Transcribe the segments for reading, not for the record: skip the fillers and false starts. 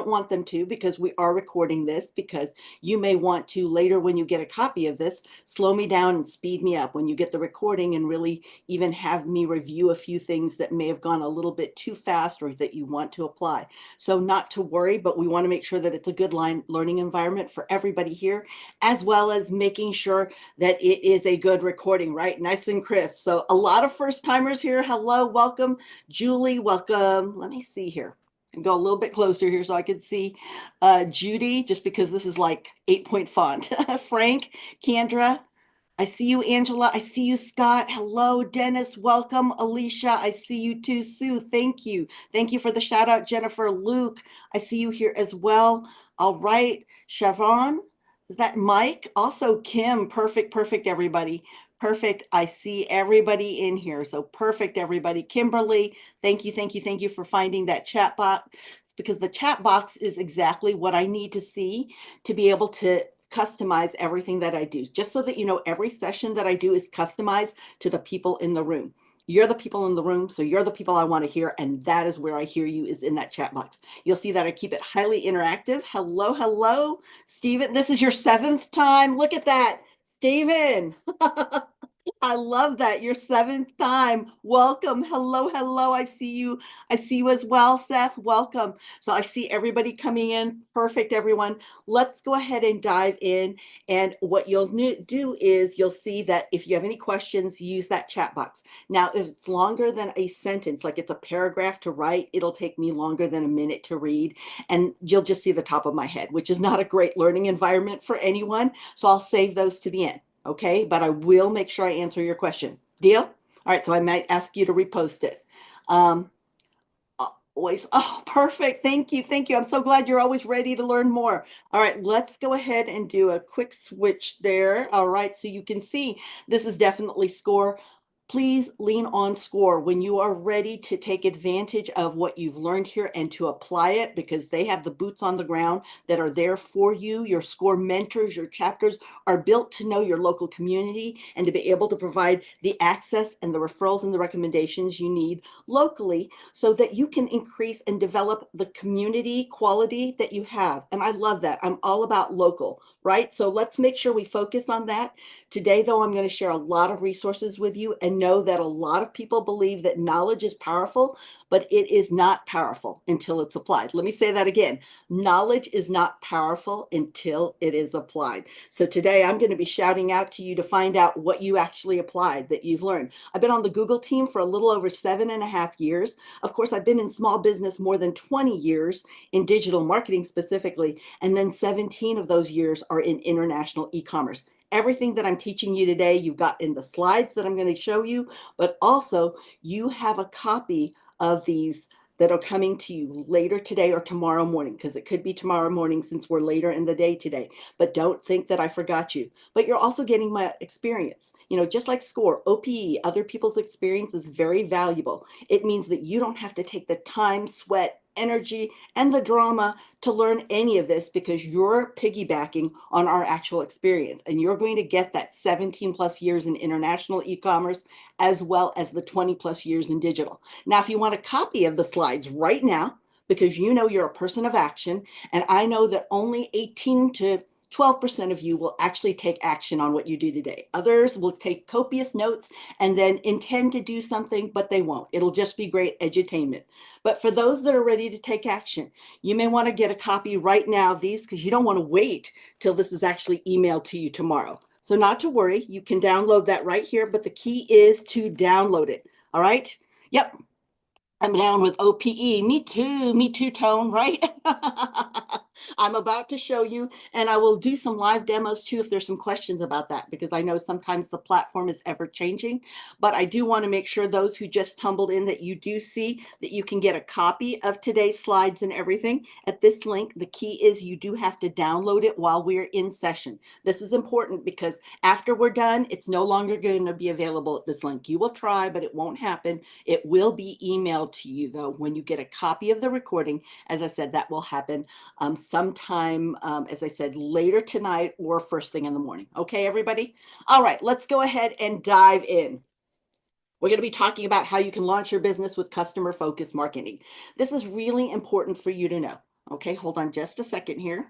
don't want them to, because we are recording this, because you may want to later when you get a copy of this, slow me down and speed me up when you get the recording and really even have me review a few things that may have gone a little bit too fast or that you want to apply. So not to worry, but we want to make sure that it's a good learning environment for everybody here, as well as making sure that it is a good recording, right? Nice and crisp. So a lot of first timers here. Hello, welcome. Julie, welcome. Let me see here. And go a little bit closer here so I can see Judy, just because this is like 8-point font. Frank, Kendra, I see you, Angela. I see you, Scott. Hello, Dennis. Welcome, Alicia. I see you too, Sue. Thank you. Thank you for the shout out, Jennifer. Luke, I see you here as well. All right, Chevron. Is that Mike? Also, Kim. Perfect, perfect, everybody. Perfect. I see everybody in here. So perfect, everybody. Kimberly, thank you, thank you, thank you for finding that chat box, because the chat box is exactly what I need to see to be able to customize everything that I do. Just so that you know, every session that I do is customized to the people in the room. You're the people in the room, so you're the people I want to hear, and that is where I hear you, is in that chat box. You'll see that I keep it highly interactive. Hello, hello, Stephen. This is your 7th time. Look at that, Stephen. I love that. Your 7th time. Welcome. Hello, hello. I see you. I see you as well, Seth. Welcome. So I see everybody coming in. Perfect, everyone. Let's go ahead and dive in. And what you'll do is you'll see that if you have any questions, use that chat box. Now, if it's longer than a sentence, like it's a paragraph to write, it'll take me longer than a minute to read. And you'll just see the top of my head, which is not a great learning environment for anyone. So I'll save those to the end. Okay, but I will make sure I answer your question. Deal? All right, so I might ask you to repost it. Always, oh, perfect. Thank you. Thank you. I'm so glad you're always ready to learn more. All right, let's go ahead and do a quick switch there. All right, so you can see this is definitely SCORE. Please lean on SCORE when you are ready to take advantage of what you've learned here and to apply it, because they have the boots on the ground that are there for you. Your SCORE mentors, your chapters are built to know your local community and to be able to provide the access and the referrals and the recommendations you need locally so that you can increase and develop the community quality that you have. And I love that. I'm all about local, right? So let's make sure we focus on that. Today, though, I'm going to share a lot of resources with you, and know that a lot of people believe that knowledge is powerful, but it is not powerful until it's applied. Let me say that again. Knowledge is not powerful until it is applied. So today I'm going to be shouting out to you to find out what you actually applied, that you've learned. I've been on the Google team for a little over 7.5 years. Of course, I've been in small business more than 20 years, in digital marketing specifically, and then 17 of those years are in international e-commerce. Everything that I'm teaching you today, you've got in the slides that I'm going to show you, but also you have a copy of these that are coming to you later today or tomorrow morning, because it could be tomorrow morning since we're later in the day today. But don't think that I forgot you. But you're also getting my experience. You know, just like SCORE, OPE, other people's experience is very valuable. It means that you don't have to take the time, sweat, energy, and the drama to learn any of this, because you're piggybacking on our actual experience, and you're going to get that 17 plus years in international e-commerce, as well as the 20 plus years in digital. Now, if you want a copy of the slides right now, because you know you're a person of action, and I know that only 18 to 12% of you will actually take action on what you do today. Others will take copious notes and then intend to do something, but they won't. It'll just be great edutainment. But for those that are ready to take action, you may want to get a copy right now of these, because you don't want to wait till this is actually emailed to you tomorrow. So not to worry, you can download that right here, but the key is to download it. All right? Yep. I'm down with OPE. Me too, Tone, right? I'm about to show you, and I will do some live demos too if there's some questions about that, because I know sometimes the platform is ever changing. But I do want to make sure those who just tumbled in, that you do see that you can get a copy of today's slides and everything at this link. The key is you do have to download it while we're in session. This is important, because after we're done, it's no longer going to be available at this link. You will try, but it won't happen. It will be emailed to you, though, when you get a copy of the recording. As I said, that will happen sometime, as I said, later tonight or first thing in the morning. Okay, everybody? All right, let's go ahead and dive in. We're going to be talking about how you can launch your business with customer-focused marketing. This is really important for you to know. Okay, hold on just a second here.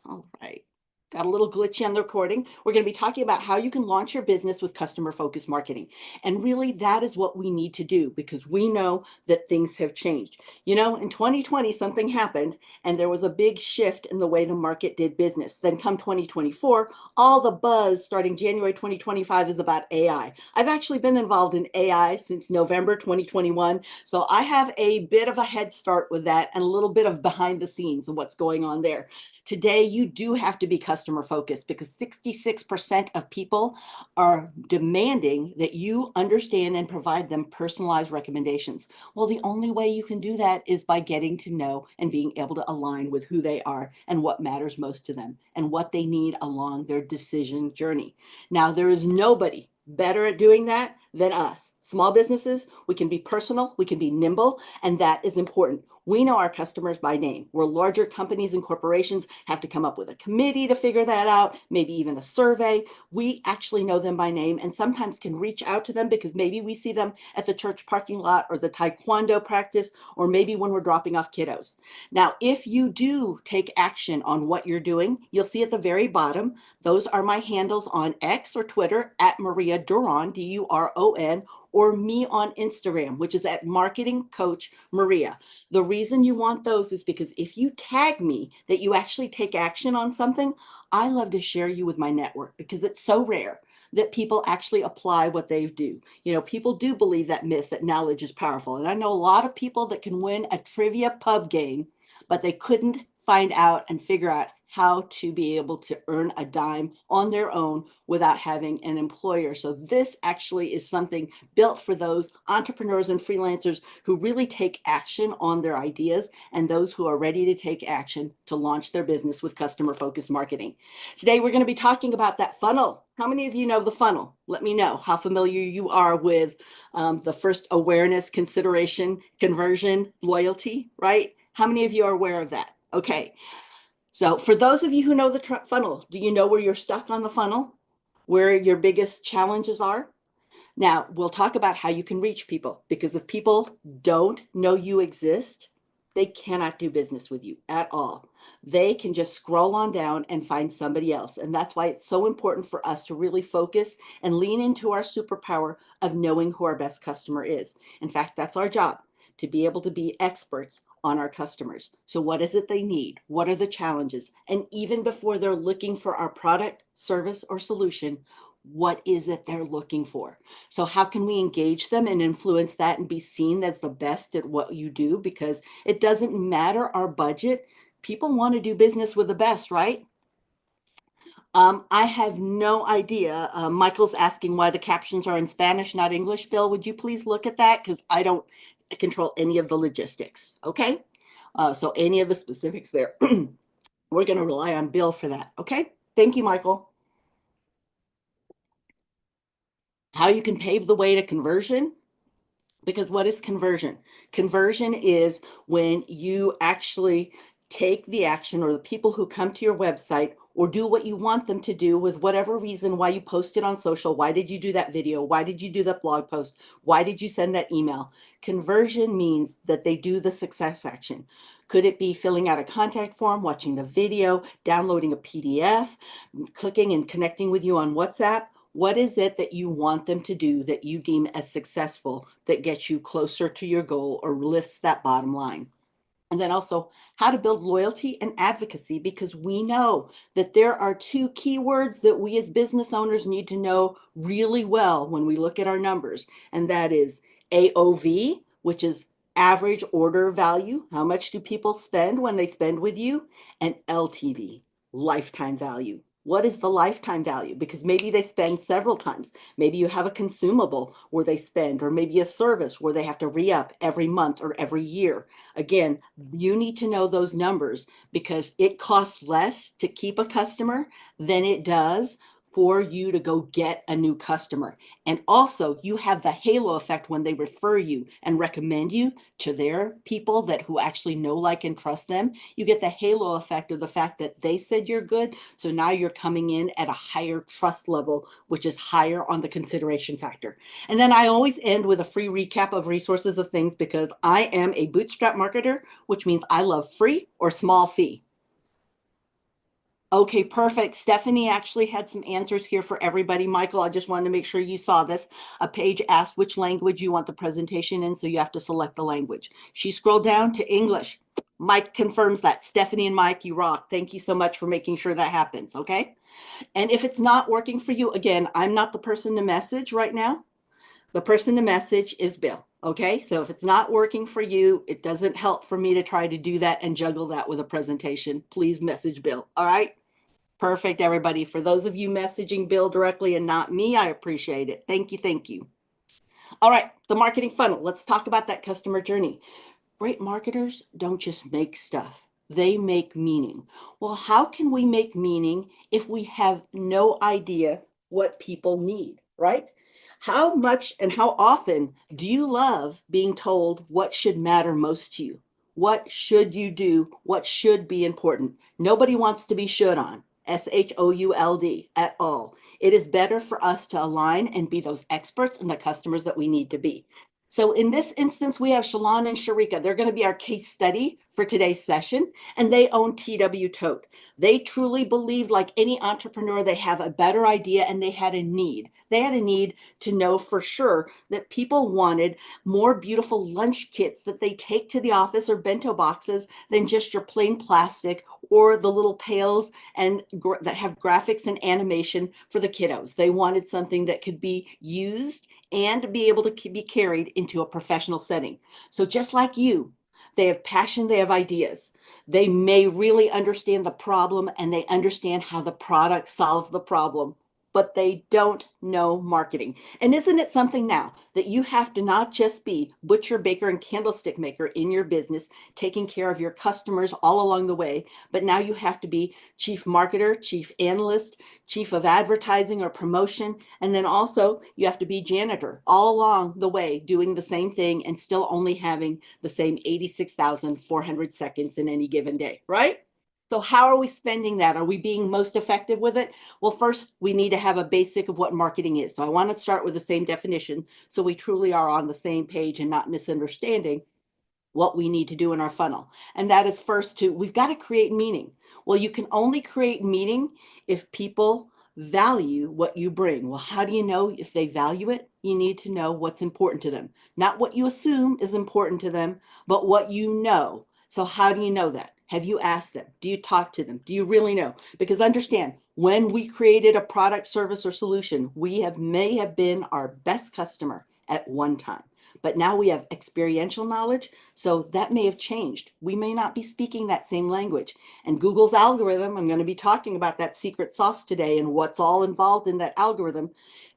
All right. Got a little glitchy on the recording. We're going to be talking about how you can launch your business with customer focused marketing. And really, that is what we need to do because we know that things have changed. You know, in 2020, something happened and there was a big shift in the way the market did business. Then come 2024, all the buzz starting January 2025 is about AI. I've actually been involved in AI since November 2021. So I have a bit of a head start with that and a little bit of behind the scenes of what's going on there. Today, you do have to be customer focused because 66% of people are demanding that you understand and provide them personalized recommendations. Well, the only way you can do that is by getting to know and being able to align with who they are and what matters most to them and what they need along their decision journey. Now, there is nobody better at doing that than us. Small businesses, we can be personal, we can be nimble, and that is important. We know our customers by name. Where larger companies and corporations have to come up with a committee to figure that out, maybe even a survey. We actually know them by name and sometimes can reach out to them because maybe we see them at the church parking lot or the taekwondo practice, or maybe when we're dropping off kiddos. Now, if you do take action on what you're doing, you'll see at the very bottom, those are my handles on X or Twitter at Maria Duron, Duron, or me on Instagram, which is at Marketing Coach Maria. The reason you want those is because if you tag me that you actually take action on something, I love to share you with my network because it's so rare that people actually apply what they do. You know, people do believe that myth that knowledge is powerful. And I know a lot of people that can win a trivia pub game, but they couldn't find out and figure out how to be able to earn a dime on their own without having an employer. So this actually is something built for those entrepreneurs and freelancers who really take action on their ideas and those who are ready to take action to launch their business with customer focused marketing. Today, we're going to be talking about that funnel. How many of you know the funnel? Let me know how familiar you are with the first awareness, consideration, conversion, loyalty, right? How many of you are aware of that? Okay. So for those of you who know the funnel, do you know where you're stuck on the funnel? Where your biggest challenges are? Now, we'll talk about how you can reach people because if people don't know you exist, they cannot do business with you at all. They can just scroll on down and find somebody else. And that's why it's so important for us to really focus and lean into our superpower of knowing who our best customer is. In fact, that's our job, to be able to be experts on our customers. So what is it they need? What are the challenges? And even before they're looking for our product, service, or solution, what is it they're looking for? So how can we engage them and influence that and be seen as the best at what you do? Because it doesn't matter our budget. People want to do business with the best, right? I have no idea. Michael's asking why the captions are in Spanish, not English. Bill, would you please look at that? Because I don't control any of the logistics. Okay. So any of the specifics there, we're going to rely on Bill for that. Okay. Thank you, Michael. How you can pave the way to conversion. Because what is conversion? Conversion is when you actually take the action or the people who come to your website or do what you want them to do with whatever reason why you posted on social. Why did you do that video? Why did you do that blog post? Why did you send that email? Conversion means that they do the success action. Could it be filling out a contact form, watching the video, downloading a PDF, clicking and connecting with you on WhatsApp? What is it that you want them to do that you deem as successful that gets you closer to your goal or lifts that bottom line? And then also how to build loyalty and advocacy, because we know that there are two key words that we as business owners need to know really well when we look at our numbers. And that is AOV, which is average order value. How much do people spend when they spend with you? And LTV, lifetime value. What is the lifetime value? Because maybe they spend several times. Maybe you have a consumable where they spend, or maybe a service where they have to re-up every month or every year. Again, you need to know those numbers because it costs less to keep a customer than it does for you to go get a new customer. And also, you have the halo effect when they refer you and recommend you to their people that who actually know, like, and trust them. You get the halo effect of the fact that they said you're good. So now you're coming in at a higher trust level, which is higher on the consideration factor. And then I always end with a free recap of resources of things because I am a bootstrap marketer, which means I love free or small fee. Okay, perfect. Stephanie actually had some answers here for everybody. Michael, I just wanted to make sure you saw this. A page asked which language you want the presentation in, so you have to select the language. She scrolled down to English. Mike confirms that. Stephanie and Mike, you rock. Thank you so much for making sure that happens, okay? And if it's not working for you, again, I'm not the person to message right now. The person to message is Bill, okay? So if it's not working for you, it doesn't help for me to try to do that and juggle that with a presentation. Please message Bill, all right? Perfect, everybody. For those of you messaging Bill directly and not me, I appreciate it. Thank you. Thank you. All right, the marketing funnel. Let's talk about that customer journey. Great marketers don't just make stuff, they make meaning. Well, how can we make meaning if we have no idea what people need, right? How much and how often do you love being told what should matter most to you? What should you do? What should be important? Nobody wants to be should on, SHOULD, at all. It is better for us to align and be those experts and the customers that we need to be. So in this instance, we have Shalon and Sharika. They're going to be our case study for today's session, and they own TW Tote. They truly believe, like any entrepreneur, they have a better idea and they had a need. They had a need to know for sure that people wanted more beautiful lunch kits that they take to the office or bento boxes than just your plain plastic or the little pails and that have graphics and animation for the kiddos. They wanted something that could be used and be able to be carried into a professional setting. So just like you, they have passion, they have ideas. They may really understand the problem and they understand how the product solves the problem, but they don't know marketing. And isn't it something now that you have to not just be butcher, baker, and candlestick maker in your business, taking care of your customers all along the way, but now you have to be chief marketer, chief analyst, chief of advertising or promotion, and then also you have to be janitor all along the way, doing the same thing and still only having the same 86,400 seconds in any given day, right? So how are we spending that? Are we being most effective with it? Well, first, we need to have a basic of what marketing is. So I want to start with the same definition so we truly are on the same page and not misunderstanding what we need to do in our funnel. And that is first we've got to create meaning. Well, you can only create meaning if people value what you bring. Well, how do you know if they value it? You need to know what's important to them. Not what you assume is important to them, but what you know. So how do you know that? Have you asked them? Do you talk to them? Do you really know? Because understand, when we created a product, service, or solution, may have been our best customer at one time. But now we have experiential knowledge, so that may have changed. We may not be speaking that same language. And Google's algorithm, I'm going to be talking about that secret sauce today and what's all involved in that algorithm,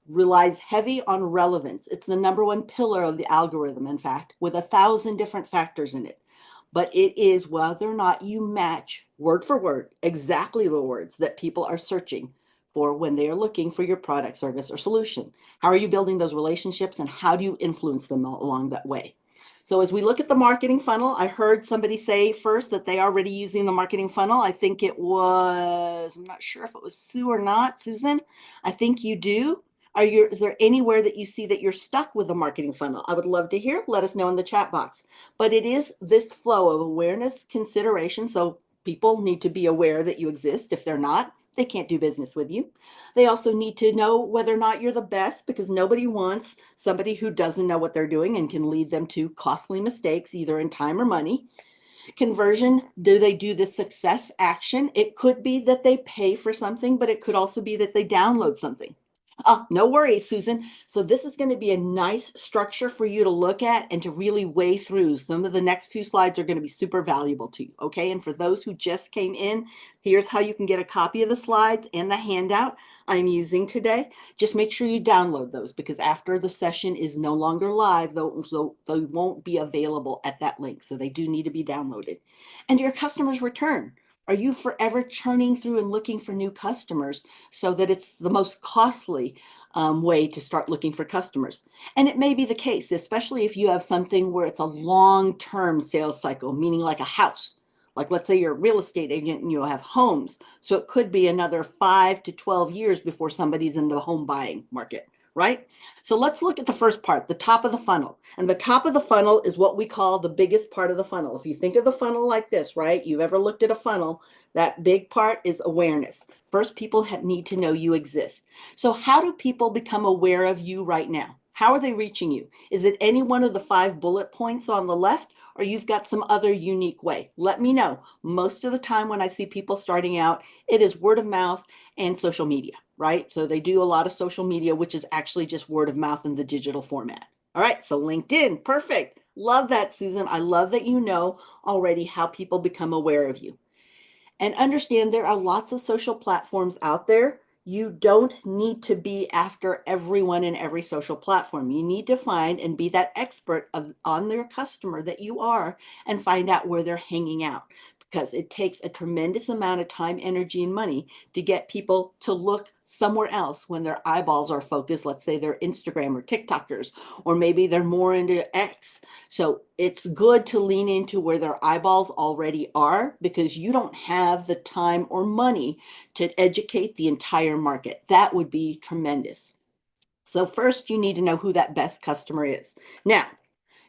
relies heavy on relevance. It's the number one pillar of the algorithm, in fact, with 1,000 different factors in it. But it is whether or not you match word for word exactly the words that people are searching for when they are looking for your product, service, or solution. How are you building those relationships and how do you influence them along that way? So as we look at the marketing funnel, I heard somebody say first that they are already using the marketing funnel. I think it was, I'm not sure if it was Sue or not. Susan, I think you do. Is there anywhere that you see that you're stuck with the marketing funnel? I would love to hear. Let us know in the chat box. But it is this flow of awareness, consideration. So people need to be aware that you exist. If they're not, they can't do business with you. They also need to know whether or not you're the best, because nobody wants somebody who doesn't know what they're doing and can lead them to costly mistakes, either in time or money. Conversion, do they do the success action? It could be that they pay for something, but it could also be that they download something. Oh, no worries, Susan. So this is going to be a nice structure for you to look at and to really weigh through. Some of the next few slides are going to be super valuable to you, okay? And for those who just came in, here's how you can get a copy of the slides and the handout I'm using today. Just make sure you download those, because after the session is no longer live, so they won't be available at that link. So they do need to be downloaded. And your customers return. Are you forever churning through and looking for new customers so that it's the most costly way to start looking for customers? And it may be the case, especially if you have something where it's a long-term sales cycle, meaning like a house. Like let's say you're a real estate agent and you have homes. So it could be another 5 to 12 years before somebody's in the home buying market, right? So let's look at the first part, the top of the funnel. And the top of the funnel is what we call the biggest part of the funnel. If you think of the funnel like this, right? You've ever looked at a funnel, that big part is awareness. First, people need to know you exist. So how do people become aware of you right now? How are they reaching you? Is it any one of the 5 bullet points on the left, or you've got some other unique way? Let me know. Most of the time when I see people starting out, it is word of mouth and social media, right? So they do a lot of social media, which is actually just word of mouth in the digital format. All right, so LinkedIn, perfect. Love that, Susan. I love that you know already how people become aware of you. And understand there are lots of social platforms out there. You don't need to be after everyone in every social platform. You need to find and be that expert on their customer that you are and find out where they're hanging out, because it takes a tremendous amount of time, energy, and money to get people to look somewhere else when their eyeballs are focused. Let's say they're Instagram or TikTokers, or maybe they're more into X. So it's good to lean into where their eyeballs already are, because you don't have the time or money to educate the entire market. That would be tremendous. So first, you need to know who that best customer is. Now,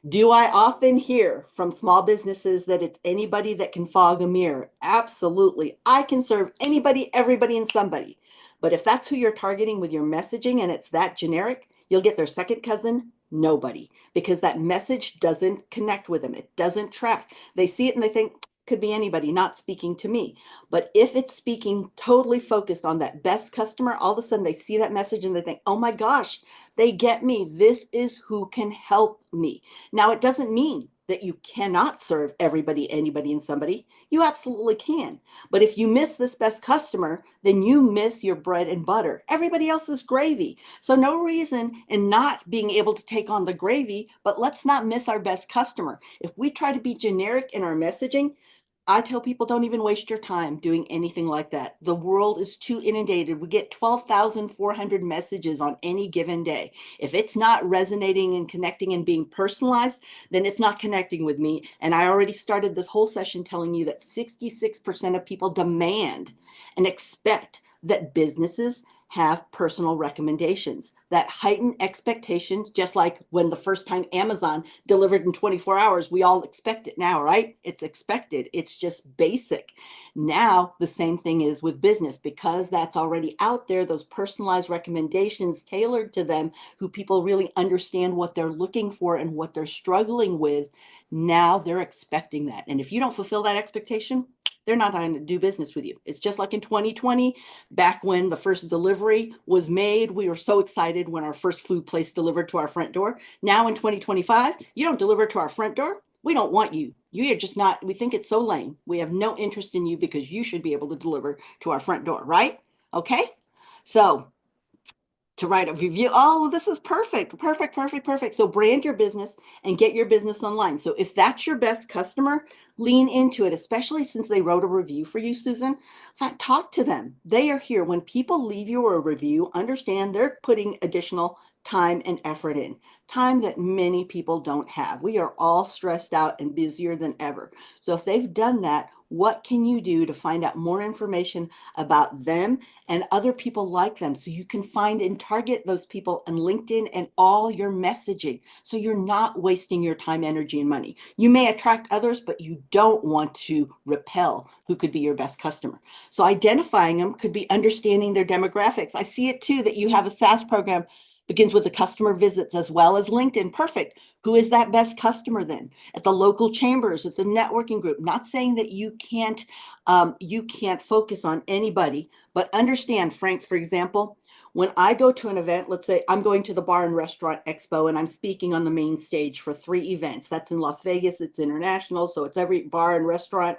do I often hear from small businesses that it's anybody that can fog a mirror? Absolutely. I can serve anybody, everybody, and somebody. But if that's who you're targeting with your messaging and it's that generic, you'll get their second cousin, nobody, because that message doesn't connect with them. It doesn't track. They see it and they think, could be anybody not speaking to me. But if it's speaking totally focused on that best customer, all of a sudden they see that message and they think, oh my gosh, they get me. This is who can help me. Now, it doesn't mean that you cannot serve everybody, anybody, and somebody. You absolutely can. But if you miss this best customer, then you miss your bread and butter. Everybody else is gravy. So no reason in not being able to take on the gravy, but let's not miss our best customer. If we try to be generic in our messaging, I tell people, don't even waste your time doing anything like that. The world is too inundated. We get 12,400 messages on any given day. If it's not resonating and connecting and being personalized, then it's not connecting with me. And I already started this whole session telling you that 66% of people demand and expect that businesses have personal recommendations, that heightened expectations, just like when the first time Amazon delivered in 24 hours, we all expect it now, right? It's expected. It's just basic. Now, the same thing is with business, because that's already out there, those personalized recommendations tailored to them, who people really understand what they're looking for and what they're struggling with. Now they're expecting that. And if you don't fulfill that expectation, they're not going to do business with you. It's just like in 2020, back when the first delivery was made. We were so excited when our first food place delivered to our front door. Now in 2025, you don't deliver to our front door. We don't want you. You are just not, we think it's so lame. We have no interest in you because you should be able to deliver to our front door, right? Okay. So to write a review. Oh, this is perfect. Perfect, perfect, perfect. So brand your business and get your business online. So if that's your best customer, lean into it, especially since they wrote a review for you, Susan. Talk to them. They are here. When people leave you a review, understand they're putting additional time and effort in, time that many people don't have. We are all stressed out and busier than ever. So if they've done that, what can you do to find out more information about them and other people like them, so you can find and target those people on LinkedIn and all your messaging, so you're not wasting your time, energy, and money? You may attract others, but you don't want to repel who could be your best customer. So identifying them could be understanding their demographics. I see it too that you have a SaaS program begins with the customer visits as well as LinkedIn. Perfect. Who is that best customer then? At the local chambers, at the networking group. Not saying that you can't focus on anybody, but understand, Frank, for example, when I go to an event, let's say I'm going to the Bar and Restaurant Expo and I'm speaking on the main stage for 3 events. That's in Las Vegas. It's international. So it's every bar and restaurant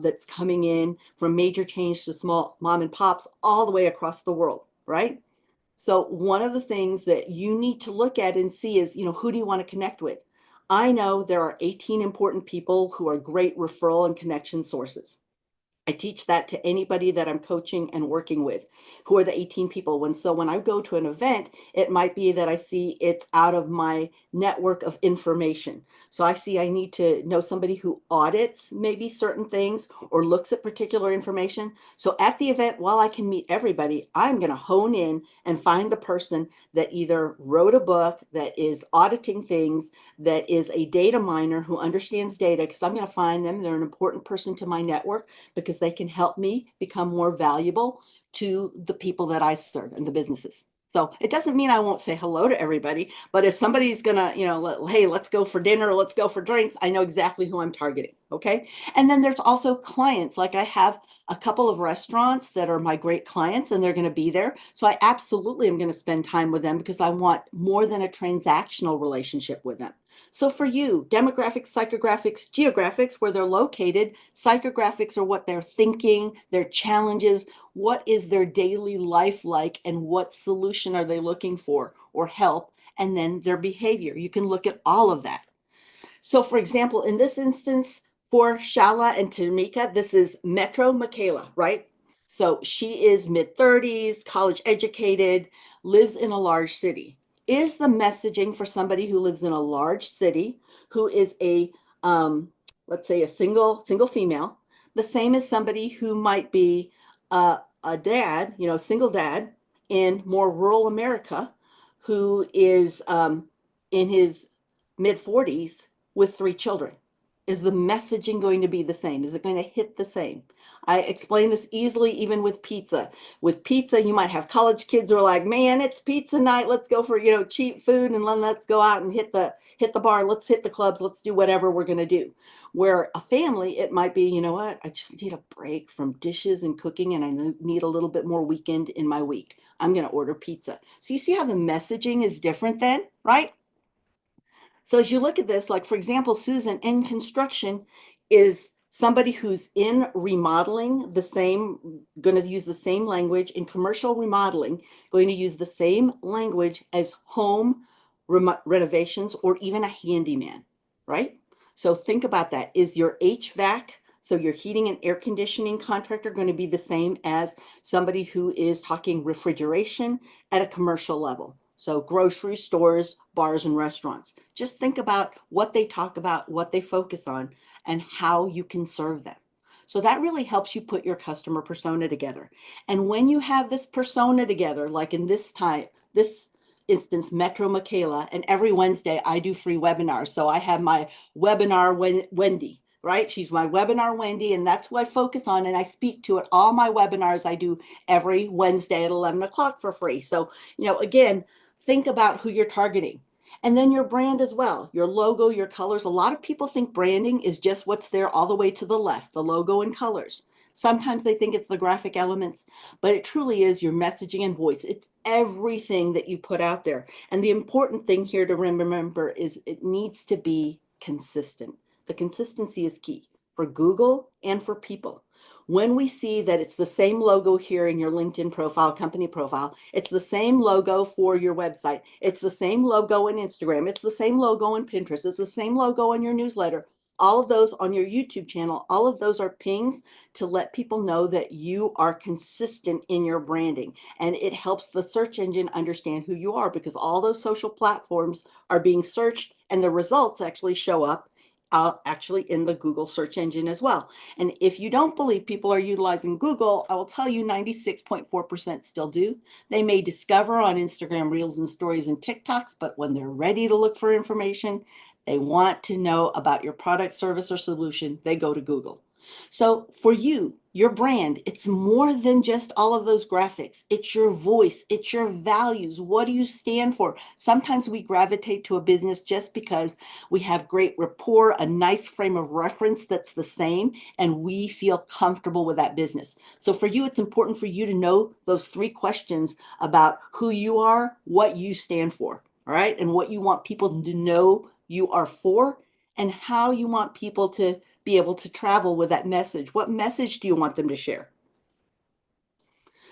that's coming in, from major chains to small mom and pops, all the way across the world, right? So one of the things that you need to look at and see is, who do you want to connect with? I know there are 18 important people who are great referral and connection sources. I teach that to anybody that I'm coaching and working with. Who are the 18 people? When I go to an event, it might be that I see it's out of my network of information. So I see I need to know somebody who audits maybe certain things or looks at particular information. So at the event, while I can meet everybody, I'm going to hone in and find the person that either wrote a book, that is auditing things, that is a data miner who understands data, because I'm going to find them. They're an important person to my network because they can help me become more valuable to the people that I serve and the businesses. So it doesn't mean I won't say hello to everybody, but if somebody's gonna, hey, let's go for dinner, let's go for drinks, I know exactly who I'm targeting. Okay. And then there's also clients. Like I have a couple of restaurants that are my great clients and they're going to be there. So I absolutely am going to spend time with them because I want more than a transactional relationship with them. So for you, demographics, psychographics, geographics, where they're located, psychographics are what they're thinking, their challenges, what is their daily life like, and what solution are they looking for or help, and then their behavior. You can look at all of that. So for example, in this instance, for Shala and Tamika, this is Metro Michaela, right? So she is mid 30s, college educated, lives in a large city. Is the messaging for somebody who lives in a large city, who is um, let's say a single female, the same as somebody who might be a dad, single dad in more rural America, who is in his mid 40s with 3 children? Is the messaging going to be the same? Is it going to hit the same? I explain this easily even with pizza. With pizza, you might have college kids who are like, man, it's pizza night. Let's go for, cheap food and then let's go out and hit the bar. Let's hit the clubs. Let's do whatever we're going to do. Where a family, it might be, you know what? I just need a break from dishes and cooking and I need a little bit more weekend in my week. I'm going to order pizza. So you see how the messaging is different then, right? So as you look at this, like for example, Susan in construction is somebody who's in remodeling, going to use the same language in commercial remodeling, going to use the same language as home renovations or even a handyman, right? So think about that. Is your HVAC, so your heating and air conditioning contractor, going to be the same as somebody who is talking refrigeration at a commercial level? So grocery stores, bars, and restaurants. Just think about what they talk about, what they focus on, and how you can serve them. So that really helps you put your customer persona together. And when you have this persona together, like in this instance, Metro Michaela, and every Wednesday I do free webinars. So I have my webinar Wendy, right? She's my webinar Wendy, and that's who I focus on, and I speak to it. All my webinars I do every Wednesday at 11 o'clock for free. So, again, think about who you're targeting. And then your brand as well, your logo, your colors. A lot of people think branding is just what's there all the way to the left, the logo and colors. Sometimes they think it's the graphic elements, but it truly is your messaging and voice. It's everything that you put out there. And the important thing here to remember is it needs to be consistent. The consistency is key for Google and for people. When we see that it's the same logo here in your LinkedIn profile, company profile, it's the same logo for your website, it's the same logo in Instagram, it's the same logo in Pinterest, it's the same logo in your newsletter, all of those on your YouTube channel, all of those are pings to let people know that you are consistent in your branding. And it helps the search engine understand who you are because all those social platforms are being searched and the results actually show up actually in the Google search engine as well. And if you don't believe people are utilizing Google, I will tell you 96.4% still do. They may discover on Instagram Reels and Stories and TikToks, but when they're ready to look for information, they want to know about your product, service, or solution, they go to Google. So for you, your brand, it's more than just all of those graphics. It's your voice, it's your values. What do you stand for? Sometimes we gravitate to a business just because we have great rapport, a nice frame of reference that's the same, and we feel comfortable with that business. So for you, it's important for you to know those 3 questions about who you are, what you stand for, all right, and what you want people to know you are for, and how you want people to be able to travel with that message. What message do you want them to share?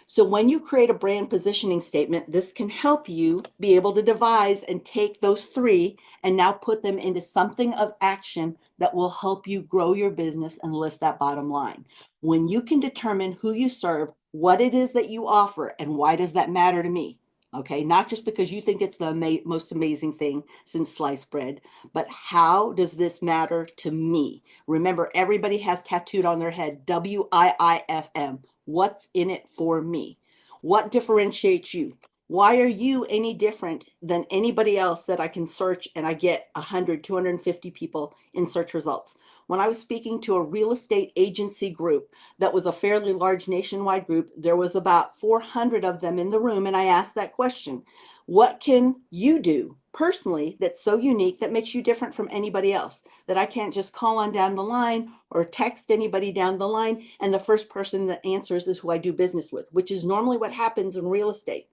So when you create a brand positioning statement, this can help you be able to devise and take those three and now put them into something of action that will help you grow your business and lift that bottom line. When you can determine who you serve, what it is that you offer, and why does that matter to me? Okay, not just because you think it's the most amazing thing since sliced bread, but how does this matter to me? Remember, everybody has tattooed on their head WIIFM. What's in it for me? What differentiates you? Why are you any different than anybody else that I can search and I get 100, 250 people in search results? When I was speaking to a real estate agency group that was a fairly large nationwide group, there was about 400 of them in the room, and I asked that question: what can you do personally that's so unique that makes you different from anybody else, that I can't just call on down the line or text anybody down the line and the first person that answers is who I do business with, which is normally what happens in real estate.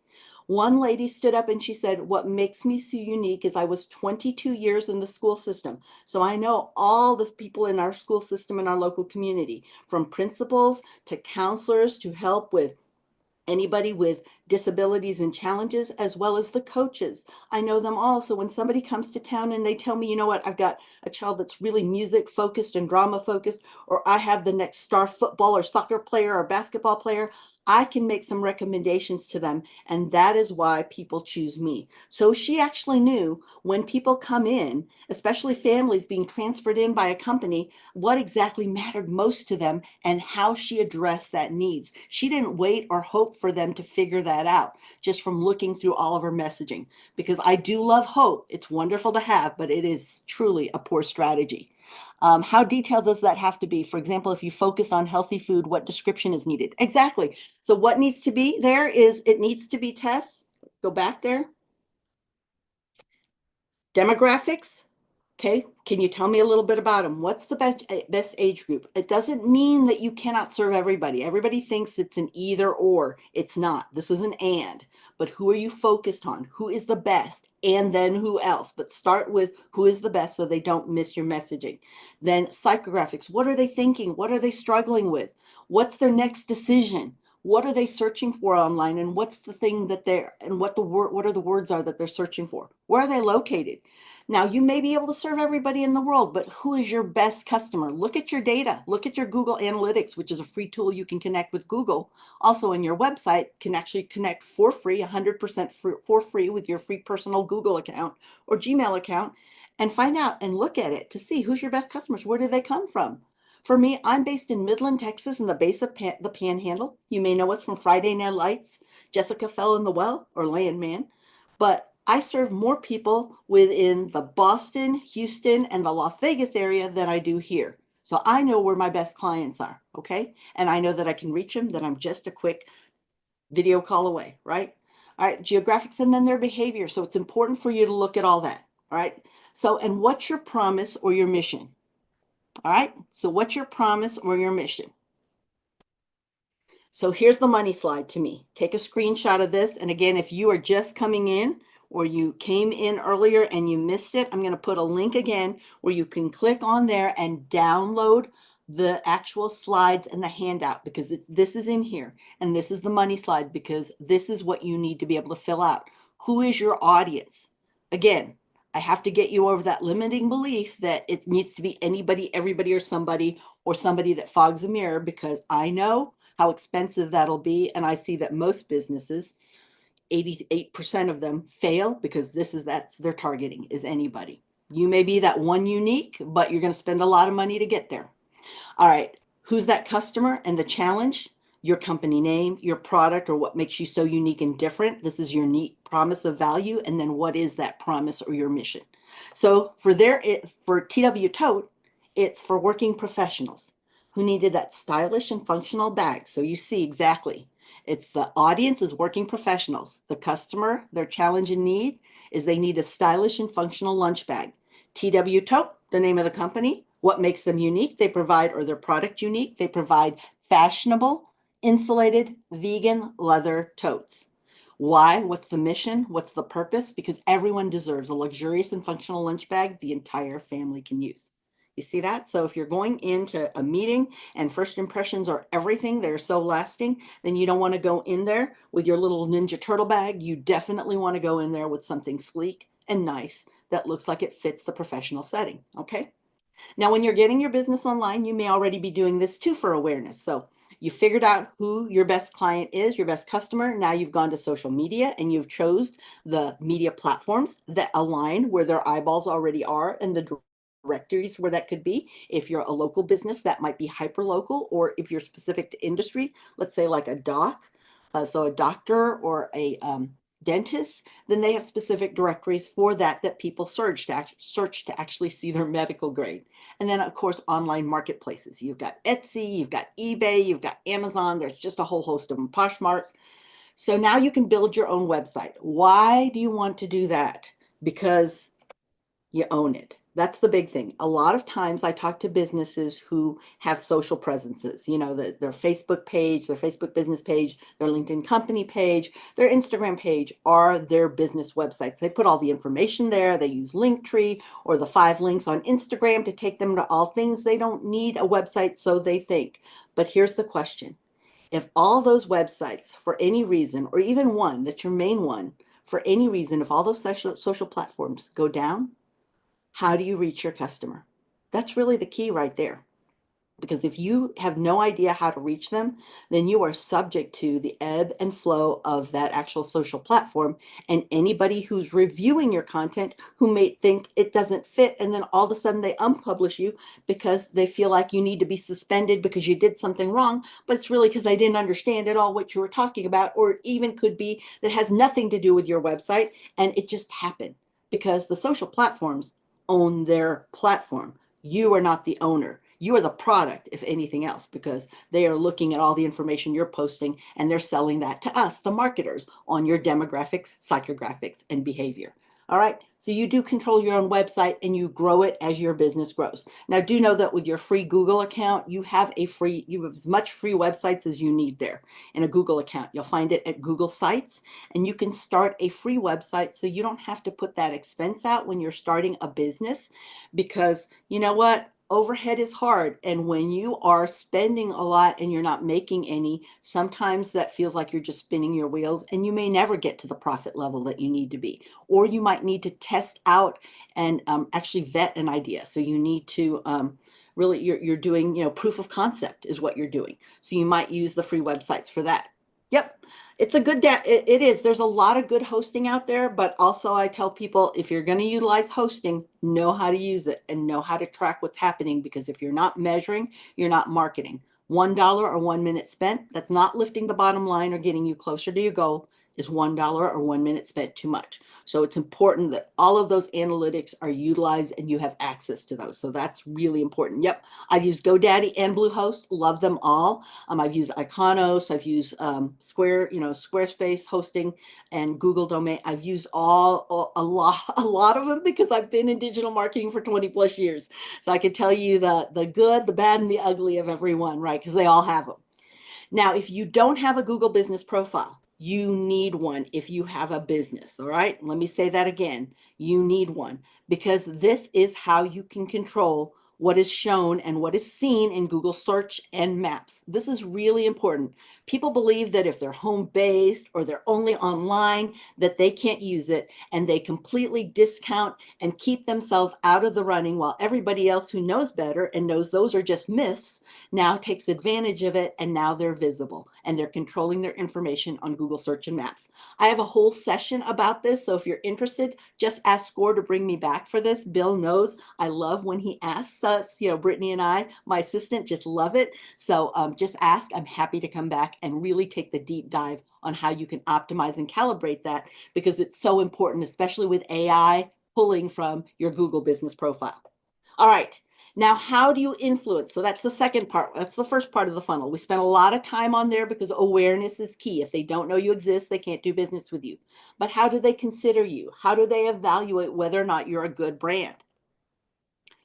One lady stood up and she said, what makes me so unique is I was 22 years in the school system. So I know all the people in our school system in our local community, from principals to counselors to help with anybody with disabilities and challenges, as well as the coaches. I know them all. So when somebody comes to town and they tell me, you know what, I've got a child that's really music focused and drama focused, or I have the next star football or soccer player or basketball player, I can make some recommendations to them. And that is why people choose me. So she actually knew when people come in, especially families being transferred in by a company, what exactly mattered most to them and how she addressed that needs. She didn't wait or hope for them to figure that out just from looking through all of her messaging, because I do love hope. It's wonderful to have, but it is truly a poor strategy. How detailed does that have to be? For example, if you focus on healthy food, what description is needed? Exactly. So what needs to be there is it needs to be tests. Go back there. Demographics. Okay, can you tell me a little bit about them? What's the best age group? It doesn't mean that you cannot serve everybody. Everybody thinks it's an either or. It's not. This is an and. But who are you focused on? Who is the best? And then who else? But start with who is the best so they don't miss your messaging. Then psychographics. What are they thinking? What are they struggling with? What's their next decision? What are they searching for online? And what's the thing that they're, and what are the words are that they're searching for? Where are they located? Now, you may be able to serve everybody in the world, but who is your best customer? Look at your data. Look at your Google Analytics, which is a free tool you can connect with Google. Also, in your website, can actually connect for free, 100% for free with your free personal Google account or Gmail account, and find out and look at it to see who's your best customers. Where do they come from? For me, I'm based in Midland, Texas, in the base of the Panhandle. You may know us from Friday Night Lights, Jessica Fell in the Well, or Landman. But I serve more people within the Boston, Houston, and the Las Vegas area than I do here. So I know where my best clients are, okay? And I know that I can reach them, that I'm just a quick video call away, right? All right, geographics and then their behavior. So it's important for you to look at all that, all right? So, and what's your promise or your mission? All right, so what's your promise or your mission? So here's the money slide to me. Take a screenshot of this. And again, if you are just coming in or you came in earlier and you missed it, I'm going to put a link again where you can click on there and download the actual slides and the handout, because this is in here. And this is the money slide because this is what you need to be able to fill out. Who is your audience? Again, I have to get you over that limiting belief that it needs to be anybody, everybody, or somebody that fogs a mirror, because I know how expensive that'll be. And I see that most businesses, 88% of them fail because that's their targeting is anybody. You may be that one unique, but you're going to spend a lot of money to get there. All right, who's that customer and the challenge? Your company name, your product, or what makes you so unique and different. This is your neat promise of value. And then what is that promise or your mission? So for TW Tote, it's for working professionals who needed that stylish and functional bag. So you see exactly. It's the audience is working professionals. The customer, their challenge and need is they need a stylish and functional lunch bag. TW Tote, the name of the company. What makes them unique? They provide, or their product unique, they provide fashionable, insulated, vegan leather totes. Why? What's the mission? What's the purpose? Because everyone deserves a luxurious and functional lunch bag the entire family can use. You see that? So if you're going into a meeting and first impressions are everything, they're so lasting, then you don't want to go in there with your little Ninja Turtle bag. You definitely want to go in there with something sleek and nice that looks like it fits the professional setting. Okay. Now, when you're getting your business online, you may already be doing this too for awareness. So you figured out who your best client is, your best customer. Now you've gone to social media and you've chose the media platforms that align where their eyeballs already are and the directories where that could be. If you're a local business, that might be hyper local, or if you're specific to industry, let's say like a doc, so a doctor or a dentist, then they have specific directories for that people search to actually see their medical grade. And then, of course, online marketplaces. You've got Etsy, you've got eBay, you've got Amazon. There's just a whole host of them, Poshmark. So now you can build your own website. Why do you want to do that? Because you own it. That's the big thing. A lot of times I talk to businesses who have social presences, their Facebook page, their Facebook business page, their LinkedIn company page, their Instagram page are their business websites. They put all the information there. They use Linktree or the 5 links on Instagram to take them to all things. They don't need a website, so they think. But here's the question. If all those websites, for any reason, or even one that's your main one, for any reason, if all those social platforms go down, how do you reach your customer? That's really the key right there. Because if you have no idea how to reach them, then you are subject to the ebb and flow of that actual social platform. And anybody who's reviewing your content who may think it doesn't fit, and then all of a sudden they unpublish you because they feel like you need to be suspended because you did something wrong. But it's really because I didn't understand at all what you were talking about, or it even could be that has nothing to do with your website and it just happened because the social platforms own their platform. You are not the owner. You are the product, if anything else, because they are looking at all the information you're posting and they're selling that to us, the marketers, on your demographics, psychographics, and behavior. All right. So you do control your own website and you grow it as your business grows. Now, do know that with your free Google account, you have as much free websites as you need there in a Google account. You'll find it at Google Sites, and you can start a free website so you don't have to put that expense out when you're starting a business, because you know what? Overhead is hard. And when you are spending a lot and you're not making any, sometimes that feels like you're just spinning your wheels and you may never get to the profit level that you need to be. Or you might need to test out and actually vet an idea. So you need to really, you're doing, proof of concept is what you're doing. So you might use the free websites for that. Yep. It's a good, it is. There's a lot of good hosting out there, but also I tell people if you're going to utilize hosting, know how to use it and know how to track what's happening, because if you're not measuring, you're not marketing. $1 or 1 minute spent, that's not lifting the bottom line or getting you closer to your goal, is $1 or 1 minute spent too much. So it's important that all of those analytics are utilized and you have access to those. So that's really important. Yep. I've used GoDaddy and Bluehost, love them all. I've used Iconos, I've used Squarespace hosting and Google Domain. I've used a lot of them because I've been in digital marketing for 20 plus years. So I could tell you the good, the bad, and the ugly of every one, right? Because they all have them. Now, if you don't have a Google business profile, you need one if you have a business. All right. Let me say that again. You need one, because this is how you can control what is shown and what is seen in Google search and maps. This is really important. People believe that if they're home based or they're only online, that they can't use it, and they completely discount and keep themselves out of the running, while everybody else who knows better and knows those are just myths now takes advantage of it, and now they're visible and they're controlling their information on Google search and maps. I have a whole session about this, so if you're interested, just ask Score to bring me back for this. Bill knows I love when he asks us, Brittany and I, my assistant, just love it. So just ask. I'm happy to come back and really take the deep dive on how you can optimize and calibrate that, because it's so important, especially with AI pulling from your Google business profile. All right. Now, how do you influence? So that's the second part. That's the first part of the funnel. We spent a lot of time on there because awareness is key. If they don't know you exist, they can't do business with you. But how do they consider you? How do they evaluate whether or not you're a good brand?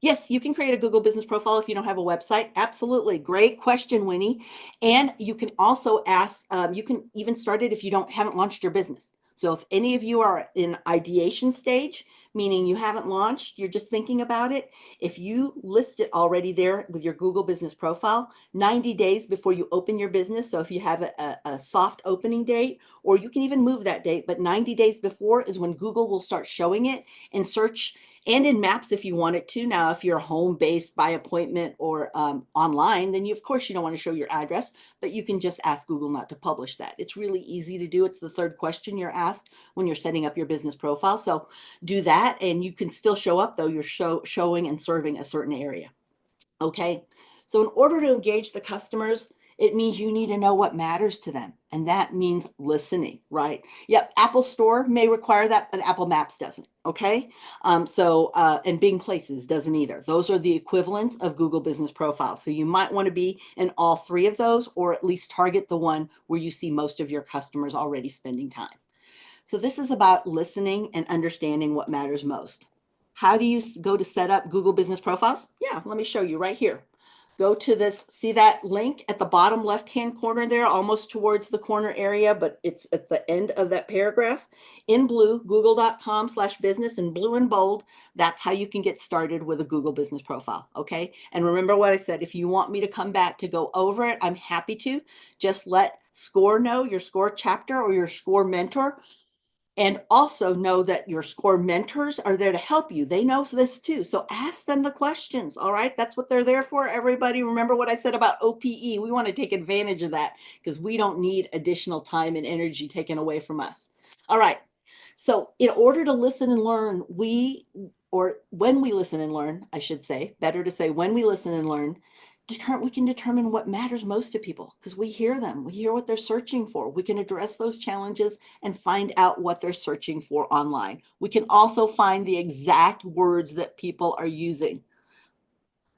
Yes, you can create a Google business profile if you don't have a website. Absolutely. Great question, Winnie. And you can also ask, you can even start it if you haven't launched your business. So if any of you are in ideation stage, meaning you haven't launched, you're just thinking about it, if you list it already there with your Google business profile, 90 days before you open your business. So if you have a soft opening date, or you can even move that date, but 90 days before is when Google will start showing it in search and in maps if you want it to. Now, if you're home based by appointment or online, then of course you don't want to show your address, but you can just ask Google not to publish that. It's really easy to do. It's the third question you're asked when you're setting up your business profile. So do that, and you can still show up though you're showing and serving a certain area. Okay. So in order to engage the customers, it means you need to know what matters to them. And that means listening, right? Yep. Apple Store may require that, but Apple Maps doesn't. Okay. And Bing Places doesn't either. Those are the equivalents of Google Business Profile. So you might want to be in all three of those, or at least target the one where you see most of your customers already spending time. So this is about listening and understanding what matters most. How do you go to set up Google Business Profiles? Yeah, let me show you right here. Go to this, see that link at the bottom left-hand corner there, almost towards the corner area, but it's at the end of that paragraph. In blue, google.com/business, in blue and bold, that's how you can get started with a Google Business Profile, okay? And remember what I said, if you want me to come back to go over it, I'm happy to. Just let SCORE know, your SCORE chapter or your SCORE mentor, and also know that your SCORE mentors are there to help you. They know this too. So ask them the questions. All right. That's what they're there for. Everybody, remember what I said about OPE. We want to take advantage of that because we don't need additional time and energy taken away from us. All right. So in order to listen and learn, or when we listen and learn, I should say, better to say when we listen and learn, we can determine what matters most to people because we hear them. We hear what they're searching for. We can address those challenges and find out what they're searching for online. We can also find the exact words that people are using.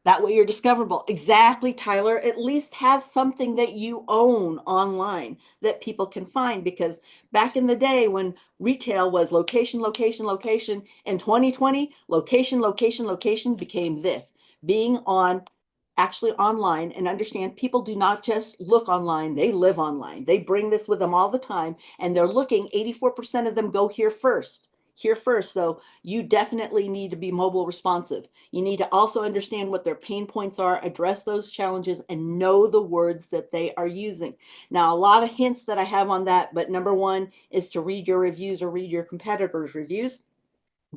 That way you're discoverable. Exactly, Tyler. At least have something that you own online that people can find, because back in the day when retail was location, location, location, in 2020, location, location, location became this. Being on actually online, and understand people do not just look online, they live online. They bring this with them all the time, and they're looking, 84% of them go here first. Here first. So you definitely need to be mobile responsive. You need to also understand what their pain points are, address those challenges, and know the words that they are using. Now, a lot of hints that I have on that, but number one is to read your reviews or read your competitors' reviews,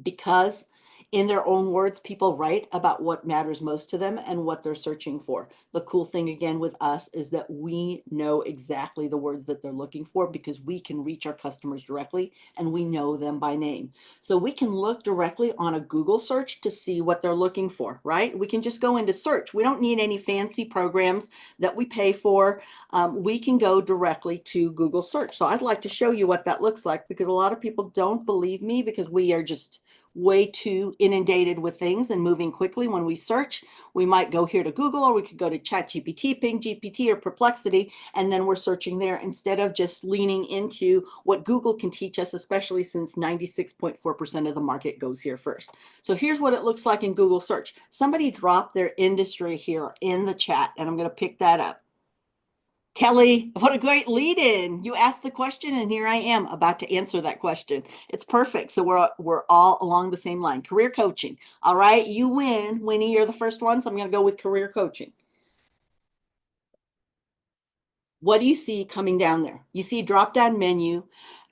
because in their own words, people write about what matters most to them and what they're searching for. The cool thing again with us is that we know exactly the words that they're looking for because we can reach our customers directly and we know them by name. So we can look directly on a Google search to see what they're looking for, right? We can just go into search. We don't need any fancy programs that we pay for. We can go directly to Google search. So I'd like to show you what that looks like, because a lot of people don't believe me because we are just way too inundated with things and moving quickly. When we search, we might go here to Google, or we could go to ChatGPT, Ping GPT, or Perplexity, and then we're searching there instead of just leaning into what Google can teach us, especially since 96.4% of the market goes here first. So here's what it looks like in Google search. Somebody dropped their industry here in the chat, and I'm going to pick that up. Kelly, what a great lead in. You asked the question and here I am about to answer that question. It's perfect. So we're all along the same line. Career coaching. All right, you win. Winnie, you're the first one, so I'm going to go with career coaching. What do you see coming down there? You see drop down menu,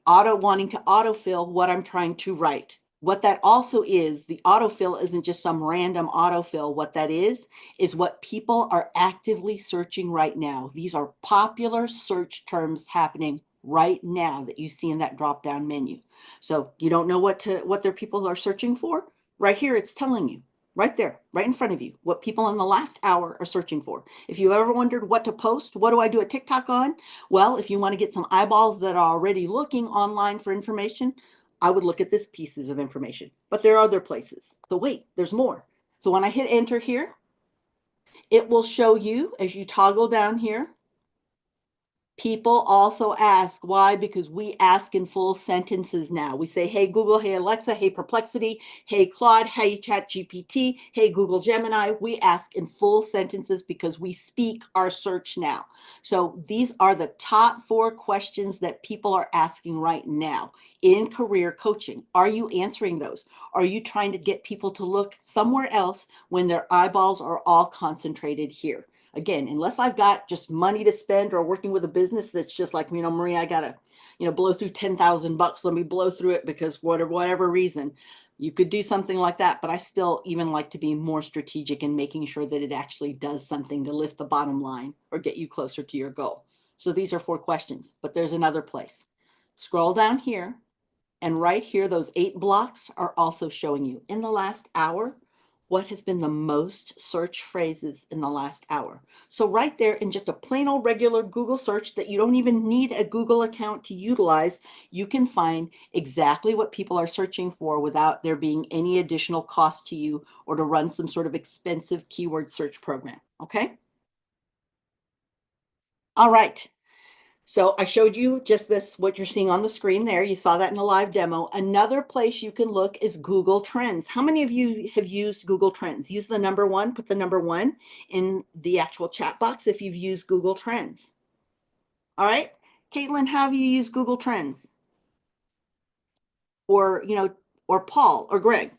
wanting to autofill what I'm trying to write. What that also is, the autofill isn't just some random autofill. What that is what people are actively searching right now. These are popular search terms happening right now that you see in that drop down menu. So you don't know what their people are searching for? Right here, it's telling you. Right there, right in front of you, what people in the last hour are searching for. If you ever wondered what to post, what do I do a TikTok on? Well, if you want to get some eyeballs that are already looking online for information, I would look at this pieces of information. But there are other places. So wait, there's more. So when I hit enter here, it will show you as you toggle down here. People also ask why, because we ask in full sentences now. We say, hey, Google, hey, Alexa, hey, Perplexity, hey, Claude, hey, ChatGPT, hey, Google Gemini. We ask in full sentences because we speak our search now. So these are the top 4 questions that people are asking right now in career coaching. Are you answering those? Are you trying to get people to look somewhere else when their eyeballs are all concentrated here? Again, unless I've got just money to spend or working with a business that's just like, Marie, I gotta, blow through $10,000. Let me blow through it because whatever reason, you could do something like that. But I still even like to be more strategic in making sure that it actually does something to lift the bottom line or get you closer to your goal. So these are 4 questions, but there's another place. Scroll down here, and right here, those 8 blocks are also showing you in the last hour what has been the most search phrases in the last hour. So right there in just a plain old regular Google search that you don't even need a Google account to utilize, you can find exactly what people are searching for without there being any additional cost to you or to run some sort of expensive keyword search program. Okay. All right. So I showed you just this, what you're seeing on the screen there. You saw that in the live demo. Another place you can look is Google Trends. How many of you have used Google Trends? Use the number 1, put the number 1 in the actual chat box if you've used Google Trends. All right. Caitlin, how have you used Google Trends? Or, or Paul or Greg,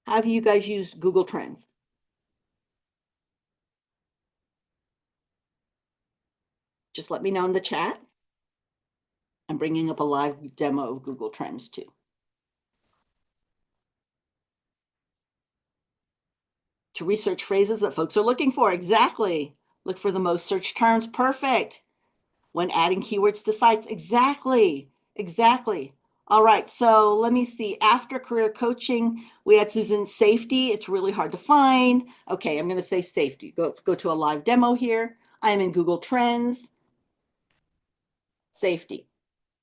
how have you guys used Google Trends? Just let me know in the chat. I'm bringing up a live demo of Google Trends too. To research phrases that folks are looking for. Exactly. Look for the most searched terms. Perfect. When adding keywords to sites. Exactly. Exactly. All right. So let me see. After career coaching, we had Susan, safety. It's really hard to find. Okay. I'm going to say safety. Let's go to a live demo here. I am in Google Trends. Safety.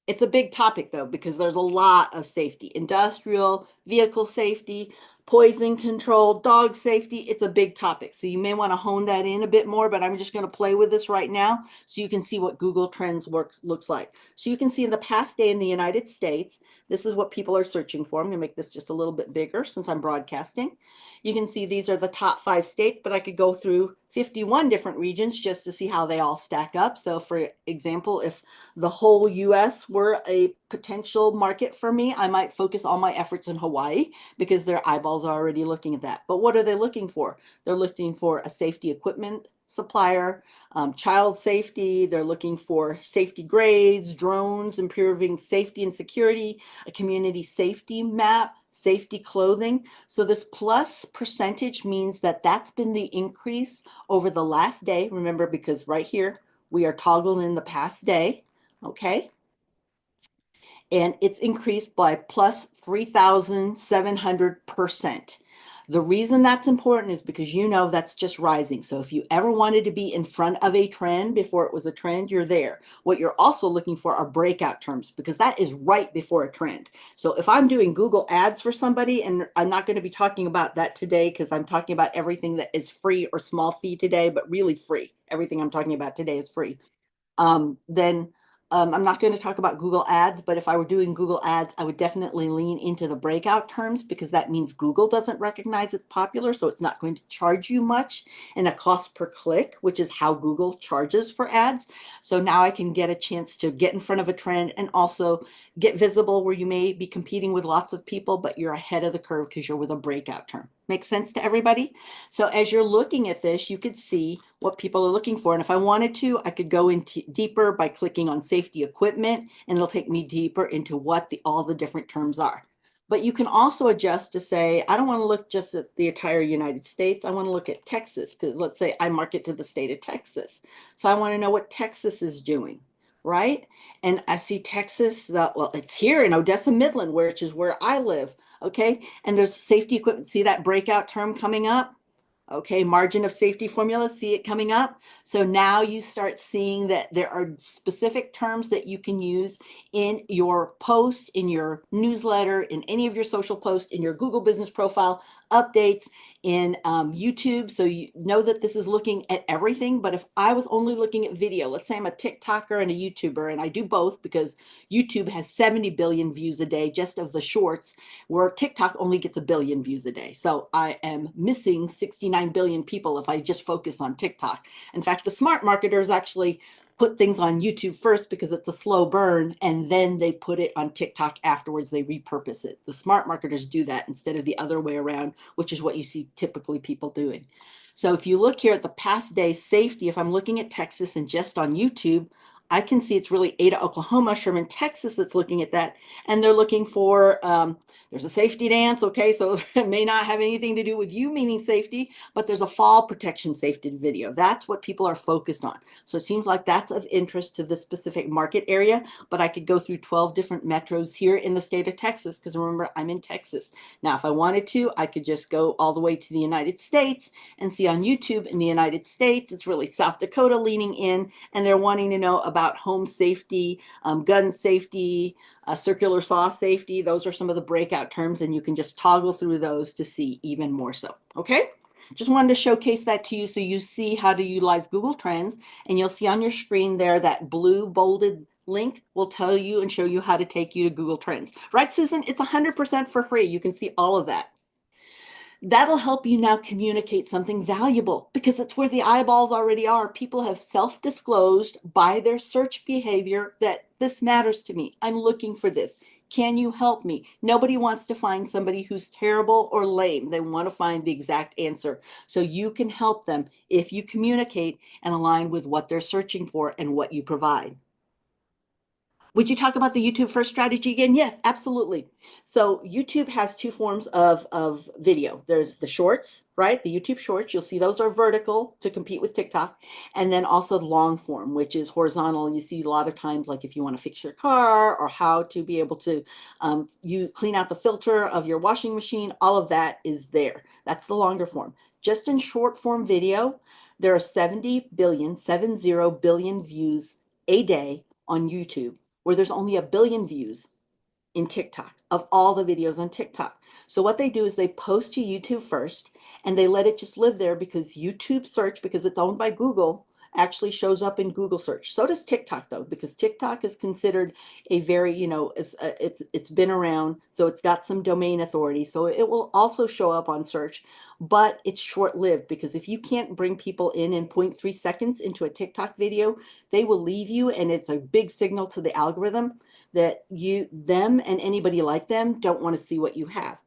It's a big topic though, because there's a lot of safety, industrial, vehicle safety, poison control, dog safety. It's a big topic. So you may want to hone that in a bit more, but I'm just going to play with this right now so you can see what Google Trends looks like. So you can see in the past day in the United States, this is what people are searching for. I'm going to make this just a little bit bigger since I'm broadcasting. You can see these are the top 5 states, but I could go through 51 different regions just to see how they all stack up. So for example, if the whole US were a potential market for me, I might focus all my efforts in Hawaii because their eyeballs are already looking at that. But what are they looking for? They're looking for a safety equipment supplier, child safety. They're looking for safety grades, drones, improving safety and security, a community safety map, safety clothing. So this plus percentage means that that's been the increase over the last day. Remember, because right here, we are toggling in the past day. Okay. And it's increased by plus 3,700%. The reason that's important is because that's just rising. So if you ever wanted to be in front of a trend before it was a trend, you're there. What you're also looking for are breakout terms because that is right before a trend. So if I'm doing Google ads for somebody, and I'm not going to be talking about that today because I'm talking about everything that is free or small fee today, but really free. Everything I'm talking about today is free. Then I'm not going to talk about Google Ads, but if I were doing Google Ads, I would definitely lean into the breakout terms because that means Google doesn't recognize it's popular, so it's not going to charge you much in a cost per click, which is how Google charges for ads. So now I can get a chance to get in front of a trend and also get visible where you may be competing with lots of people, but you're ahead of the curve because you're with a breakout term. Make sense to everybody? So as you're looking at this, you could see what people are looking for. And if I wanted to, I could go into deeper by clicking on safety equipment, and it'll take me deeper into what all the different terms are. But you can also adjust to say, I don't want to look just at the entire United States. I want to look at Texas, because let's say I market to the state of Texas. So I want to know what Texas is doing, right? And I see Texas, well, it's here in Odessa, Midland, which is where I live, okay? And there's safety equipment. See that breakout term coming up? Okay, margin of safety formula, see it coming up? So now you start seeing that there are specific terms that you can use in your post, in your newsletter, in any of your social posts, in your Google business profile updates in YouTube. So you know that this is looking at everything. But if I was only looking at video, let's say I'm a TikToker and a YouTuber, and I do both because YouTube has 70 billion views a day just of the shorts, where TikTok only gets 1 billion views a day. So I am missing 69 billion people if I just focus on TikTok. In fact, the smart marketers actually put things on YouTube first because it's a slow burn, and then they put it on TikTok afterwards. They repurpose it. The smart marketers do that instead of the other way around, which is what you see typically people doing. So if you look here at the past day safety, if I'm looking at Texas and just on YouTube, I can see it's really Ada, Oklahoma, Sherman, Texas that's looking at that. And they're looking for, there's a safety dance. Okay, so it may not have anything to do with you meaning safety, but there's a fall protection safety video. That's what people are focused on. So it seems like that's of interest to this specific market area, but I could go through 12 different metros here in the state of Texas, because remember, I'm in Texas. Now, if I wanted to, I could just go all the way to the United States and see on YouTube in the United States, it's really South Dakota leaning in, and they're wanting to know about home safety, gun safety, circular saw safety. Those are some of the breakout terms, and you can just toggle through those to see even more so. Okay? Just wanted to showcase that to you so you see how to utilize Google Trends, and you'll see on your screen there that blue bolded link will tell you and show you how to take you to Google Trends. Right, Susan? It's 100% for free. You can see all of that. That'll help you now communicate something valuable because it's where the eyeballs already are. People have self-disclosed by their search behavior that this matters to me. I'm looking for this. Can you help me? Nobody wants to find somebody who's terrible or lame. They want to find the exact answer. So you can help them if you communicate and align with what they're searching for and what you provide. Would you talk about the YouTube first strategy again? Yes, absolutely. So YouTube has two forms of video. There's the shorts, right? The YouTube shorts. You'll see those are vertical to compete with TikTok. And then also long form, which is horizontal. You see a lot of times, like if you want to fix your car or how to be able to you clean out the filter of your washing machine, all of that is there. That's the longer form. Just in short form video, there are 70 billion, 70 billion views a day on YouTube, where there's only 1 billion views in TikTok of all the videos on TikTok. So what they do is they post to YouTube first, and they let it just live there because YouTube search, because it's owned by Google, actually shows up in Google search. So does TikTok though, because TikTok is considered a very, it's been around, so it's got some domain authority. So it will also show up on search, but it's short-lived because if you can't bring people in 0.3 seconds into a TikTok video, they will leave you, and it's a big signal to the algorithm that them and anybody like them don't want to see what you have.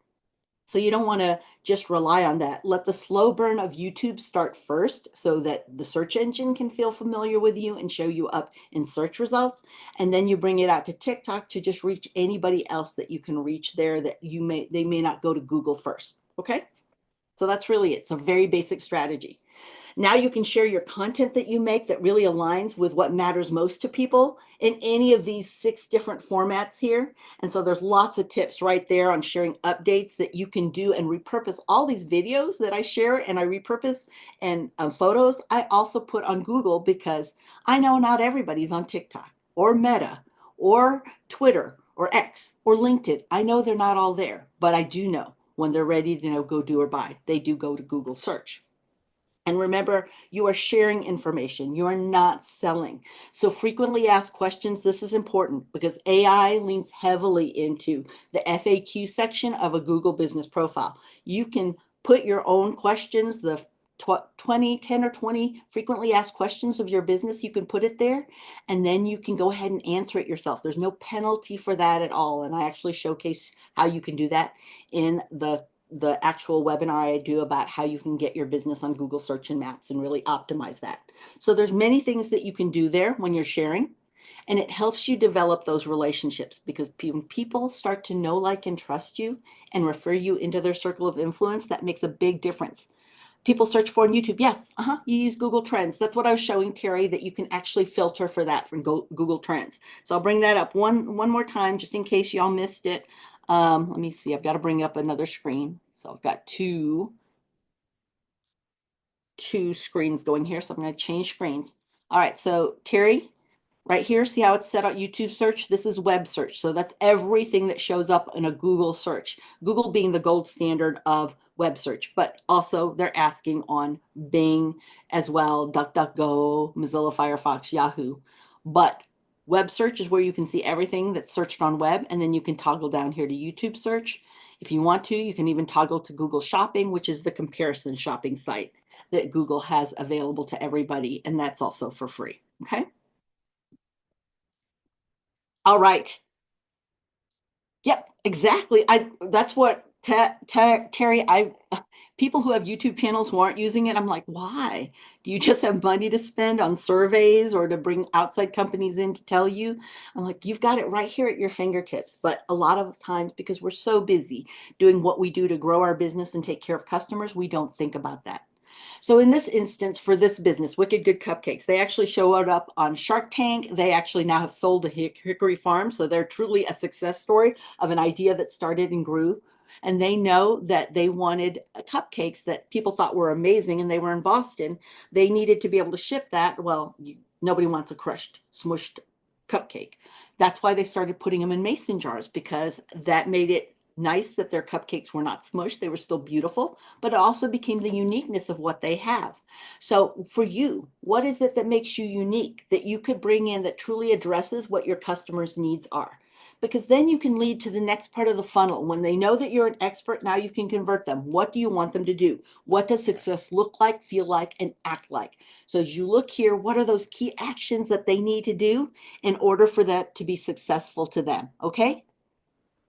So you don't want to just rely on that. Let the slow burn of YouTube start first so that the search engine can feel familiar with you and show you up in search results. And then you bring it out to TikTok to just reach anybody else that you can reach there that they may not go to Google first. Okay? So that's really it. It's a very basic strategy. Now you can share your content that you make that really aligns with what matters most to people in any of these 6 different formats here. And so there's lots of tips right there on sharing updates that you can do and repurpose all these videos that I share and I repurpose, and photos I also put on Google, because I know not everybody's on TikTok or Meta or Twitter or X or LinkedIn. I know they're not all there, but I do know when they're ready to go do or buy, they do go to Google search. And remember, you are sharing information. You are not selling. So frequently asked questions, this is important because AI leans heavily into the FAQ section of a Google business profile. You can put your own questions, the 10 or 20 frequently asked questions of your business, you can put it there, and then you can go ahead and answer it yourself. There's no penalty for that at all. And I actually showcase how you can do that in the actual webinar I do about how you can get your business on Google search and maps and really optimize that. So there's many things that you can do there when you're sharing, and it helps you develop those relationships, because when people start to know, like, and trust you and refer you into their circle of influence, that makes a big difference. People search for on YouTube. Yes, you use Google Trends. That's what I was showing Terry, that you can actually filter for that from Google Trends. So I'll bring that up one more time just in case y'all missed it. Let me see. I've got to bring up another screen. So I've got two screens going here. So I'm going to change screens. All right. So Terry, right here, see how it's set up YouTube search? This is web search. So that's everything that shows up in a Google search. Google being the gold standard of web search, but also they're asking on Bing as well, DuckDuckGo, Mozilla Firefox, Yahoo. But web search is where you can see everything that's searched on web, and then you can toggle down here to YouTube search. If you want to, you can even toggle to Google Shopping, which is the comparison shopping site that Google has available to everybody, and that's also for free. Okay. All right. Yep, exactly. That's what Terry, people who have YouTube channels who aren't using it, I'm like, why? Do you just have money to spend on surveys or to bring outside companies in to tell you? I'm like, you've got it right here at your fingertips. But a lot of times, because we're so busy doing what we do to grow our business and take care of customers, we don't think about that. So in this instance, for this business, Wicked Good Cupcakes, they actually showed up on Shark Tank. They actually now have sold to Hickory Farm. So they're truly a success story of an idea that started and grew. And they know that they wanted cupcakes that people thought were amazing, and they were in Boston. They needed to be able to ship that. Well, nobody wants a crushed, smushed cupcake. That's why they started putting them in mason jars, because that made it nice that their cupcakes were not smushed. They were still beautiful, but it also became the uniqueness of what they have. So for you, what is it that makes you unique that you could bring in that truly addresses what your customers' needs are? Because then you can lead to the next part of the funnel. When they know that you're an expert, now you can convert them. What do you want them to do? What does success look like, feel like, and act like? So as you look here, what are those key actions that they need to do in order for that to be successful to them? Okay.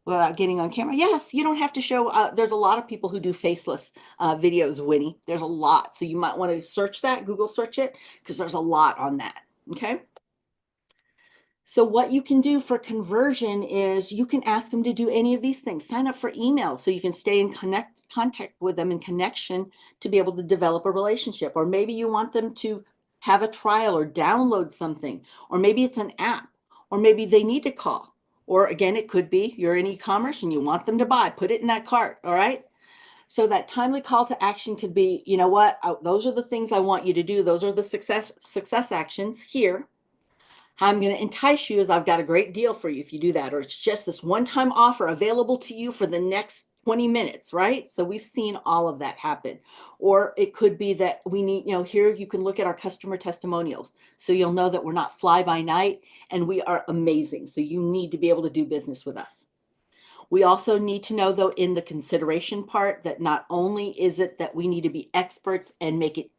Without getting on camera. Yes, you don't have to show. There's a lot of people who do faceless videos, Winnie. There's a lot. So you might want to search that, Google search it, because there's a lot on that. Okay. So what you can do for conversion is you can ask them to do any of these things. Sign up for email so you can stay in contact with them in connection to be able to develop a relationship. Or maybe you want them to have a trial or download something, or maybe it's an app, or maybe they need to call. Or again, it could be you're in e-commerce and you want them to buy, put it in that cart. All right. So that timely call to action could be, you know what, those are the things I want you to do. Those are the success actions here. How I'm going to entice you is I've got a great deal for you if you do that, or it's just this one-time offer available to you for the next 20 minutes, right? So we've seen all of that happen. Or it could be that we need, here you can look at our customer testimonials. So you'll know that we're not fly by night and we are amazing. So you need to be able to do business with us. We also need to know, though, in the consideration part, that not only is it that we need to be experts and make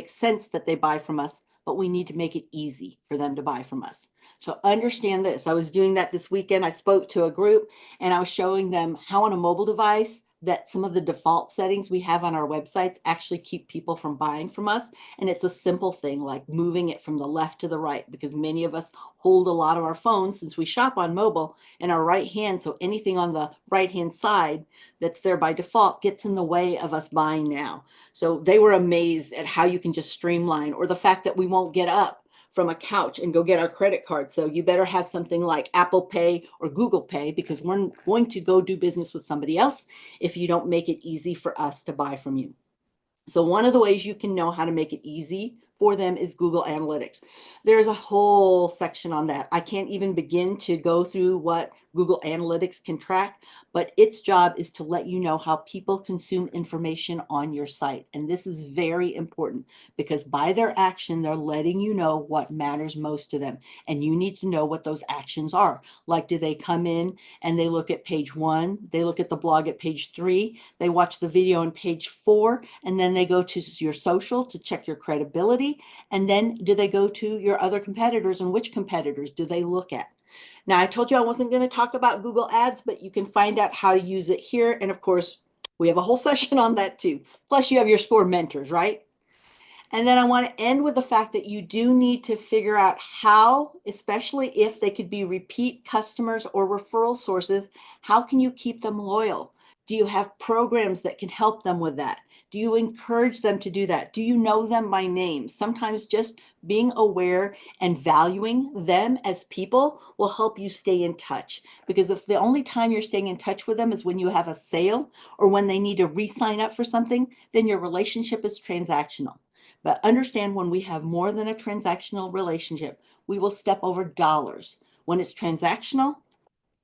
sense that they buy from us, but we need to make it easy for them to buy from us. So understand this. I was doing that this weekend. I spoke to a group and I was showing them how on a mobile device that some of the default settings we have on our websites actually keep people from buying from us. And it's a simple thing like moving it from the left to the right, because many of us hold a lot of our phones, since we shop on mobile, in our right hand. So anything on the right hand side that's there by default gets in the way of us buying now. So they were amazed at how you can just streamline, or the fact that we won't get up from a couch and go get our credit card. So you better have something like Apple Pay or Google Pay, because we're going to go do business with somebody else if you don't make it easy for us to buy from you. So one of the ways you can know how to make it easy for them is Google Analytics. There's a whole section on that. I can't even begin to go through what Google Analytics can track, but its job is to let you know how people consume information on your site. And this is very important, because by their action, they're letting you know what matters most to them. And you need to know what those actions are. Like, do they come in and they look at page 1, they look at the blog at page 3, they watch the video on page 4, and then they go to your social to check your credibility. And then do they go to your other competitors, and which competitors do they look at? Now, I told you I wasn't going to talk about Google Ads, but you can find out how to use it here. And of course, we have a whole session on that too. Plus, you have your SCORE mentors, right? And then I want to end with the fact that you do need to figure out how, especially if they could be repeat customers or referral sources, how can you keep them loyal? Do you have programs that can help them with that? Do you encourage them to do that? Do you know them by name? Sometimes just being aware and valuing them as people will help you stay in touch. Because if the only time you're staying in touch with them is when you have a sale or when they need to re-sign up for something, then your relationship is transactional. But understand, when we have more than a transactional relationship, we will step over dollars. When it's transactional,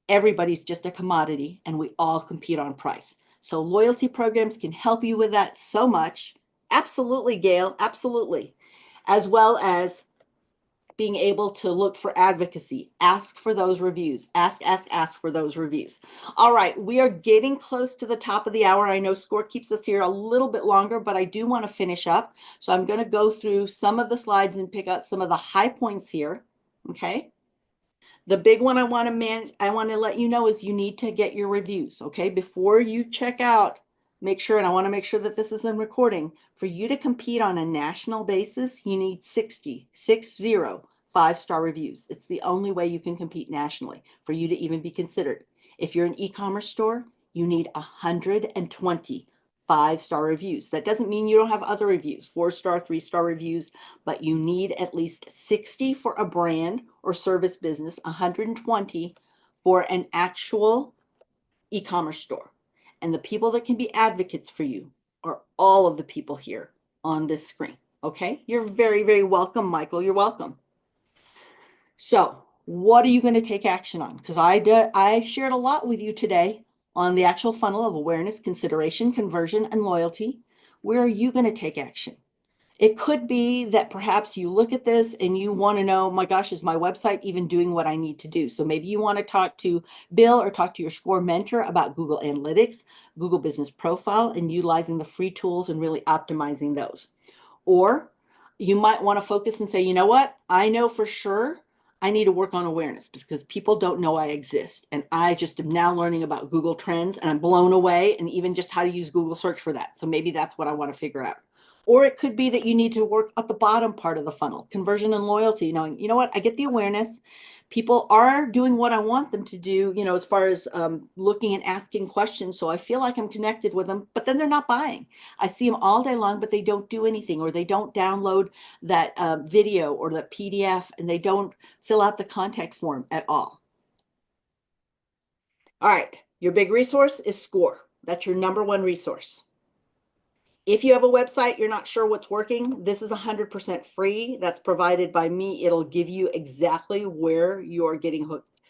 everybody's just a commodity and we all compete on price. So loyalty programs can help you with that so much. Absolutely, Gail, absolutely. As well as being able to look for advocacy, ask for those reviews, ask for those reviews. All right, we are getting close to the top of the hour. I know SCORE keeps us here a little bit longer, but I do want to finish up. So I'm going to go through some of the slides and pick out some of the high points here. Okay. The big one I want to let you know is you need to get your reviews, okay? Before you check out, make sure, and I want to make sure that this is in recording, for you to compete on a national basis, you need 60 5-star reviews. It's the only way you can compete nationally for you to even be considered. If you're an e-commerce store, you need 120 5-star reviews. That doesn't mean you don't have other reviews, 4-star, 3-star reviews, but you need at least 60 for a brand or service business, 120 for an actual e-commerce store. And the people that can be advocates for you are all of the people here on this screen. Okay, you're very, very welcome, Michael. You're welcome. So what are you going to take action on? Because I shared a lot with you today on the actual funnel of awareness, consideration, conversion, and loyalty. Where are you going to take action? It could be that perhaps you look at this and you want to know, my gosh, is my website even doing what I need to do? So maybe you want to talk to Bill or talk to your SCORE mentor about Google Analytics, Google Business Profile, and utilizing the free tools and really optimizing those. Or you might want to focus and say, you know what? I know for sure I need to work on awareness because people don't know I exist. And I just am now learning about Google Trends and I'm blown away, and even just how to use Google search for that. So maybe that's what I want to figure out. Or it could be that you need to work at the bottom part of the funnel, conversion and loyalty, knowing, you know what, I get the awareness. People are doing what I want them to do, as far as looking and asking questions. So I feel like I'm connected with them, but then they're not buying. I see them all day long, but they don't do anything, or they don't download that video or the PDF, and they don't fill out the contact form at all. All right, your big resource is SCORE. That's your number one resource. If you have a website, you're not sure what's working, this is 100% free. That's provided by me. It'll give you exactly where you're getting hooked,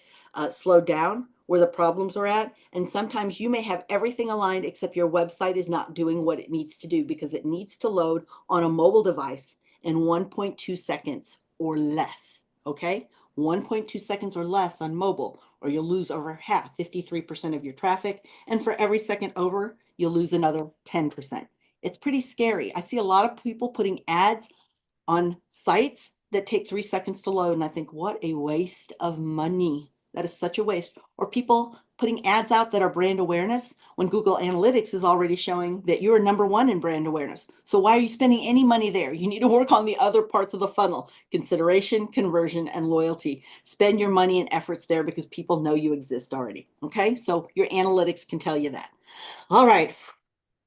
slowed down, where the problems are at. And sometimes you may have everything aligned except your website is not doing what it needs to do because it needs to load on a mobile device in 1.2 seconds or less, okay? 1.2 seconds or less on mobile, or you'll lose over half, 53% of your traffic. And for every second over, you'll lose another 10%. It's pretty scary. I see a lot of people putting ads on sites that take 3 seconds to load. And I think, what a waste of money. That is such a waste. Or people putting ads out that are brand awareness when Google Analytics is already showing that you're number one in brand awareness. So why are you spending any money there? You need to work on the other parts of the funnel: consideration, conversion, and loyalty. Spend your money and efforts there because people know you exist already. Okay, so your analytics can tell you that. All right,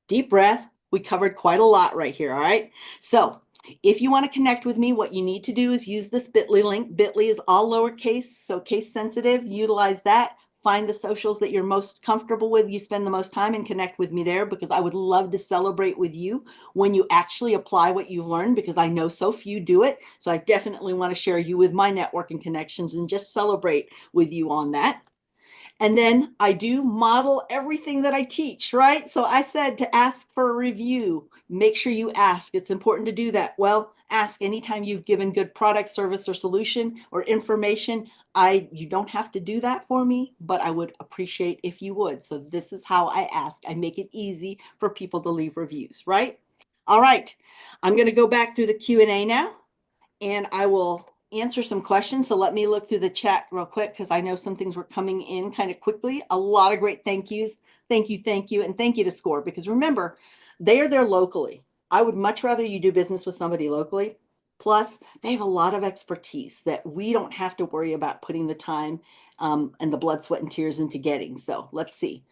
deep breath. We covered quite a lot right here. All right, so if you want to connect with me, what you need to do is use this bit.ly link. Bit.ly is all lowercase, so case sensitive. Utilize that. Find the socials that you're most comfortable with, you spend the most time, and connect with me there, because I would love to celebrate with you when you actually apply what you've learned, because I know so few do it. So I definitely want to share you with my network and connections and just celebrate with you on that. And then I do model everything that I teach, right? So I said to ask for a review. Make sure you ask. It's important to do that. Well, ask anytime you've given good product, service, or solution or information. You don't have to do that for me, but I would appreciate if you would. So this is how I ask. I make it easy for people to leave reviews, right? All right. I'm going to go back through the Q&A now, and I will answer some questions. So let me look through the chat real quick, because I know some things were coming in kind of quickly. A lot of great thank yous. Thank you, and thank you to SCORE, because remember, they are there locally. I would much rather you do business with somebody locally. Plus, they have a lot of expertise that we don't have to worry about putting the time and the blood, sweat, and tears into getting. So let's see.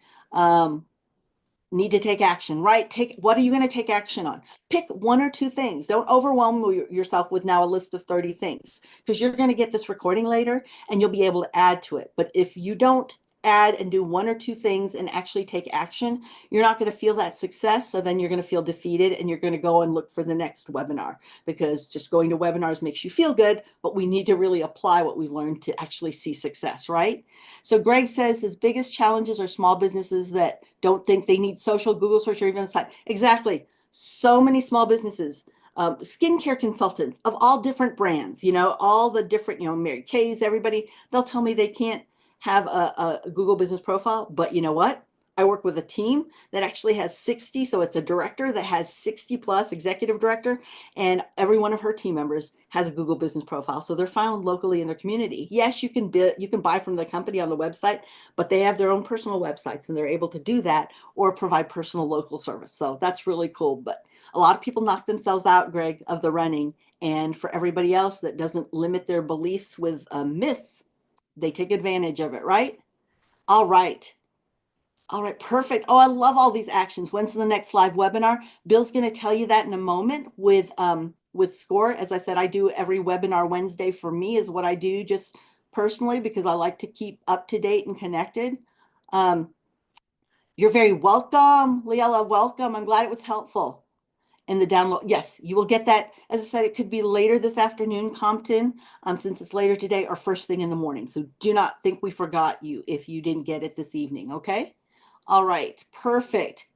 Need to take action, right? What are you going to take action on? Pick one or two things. Don't overwhelm yourself with now a list of 30 things, because you're going to get this recording later and you'll be able to add to it. But if you don't add and do one or two things and actually take action, you're not going to feel that success. So then you're going to feel defeated and you're going to go and look for the next webinar, because just going to webinars makes you feel good, but we need to really apply what we've learned to actually see success, right? So Greg says his biggest challenges are small businesses that don't think they need social, Google search, or even a site. Exactly. So many small businesses, skincare consultants of all different brands, all the different, Mary Kay's, everybody, they'll tell me they can't have a Google business profile, but you know what? I work with a team that actually has 60. So it's a director that has 60 plus, executive director, and every one of her team members has a Google business profile. So they're found locally in their community. Yes, you can buy from the company on the website, but they have their own personal websites and they're able to do that or provide personal local service. So that's really cool. But a lot of people knock themselves out, Greg, of the running. And for everybody else that doesn't limit their beliefs with myths, they take advantage of it, right? All right. All right, perfect. Oh, I love all these actions. When's the next live webinar? Bill's going to tell you that in a moment with SCORE. As I said, I do every webinar Wednesday. For me is what I do just personally, because I like to keep up to date and connected. You're very welcome, Leela. Welcome. I'm glad it was helpful. In the download, yes, you will get that. As I said, it could be later this afternoon, Compton, since it's later today, or first thing in the morning. So do not think we forgot you if you didn't get it this evening, okay? All right, perfect.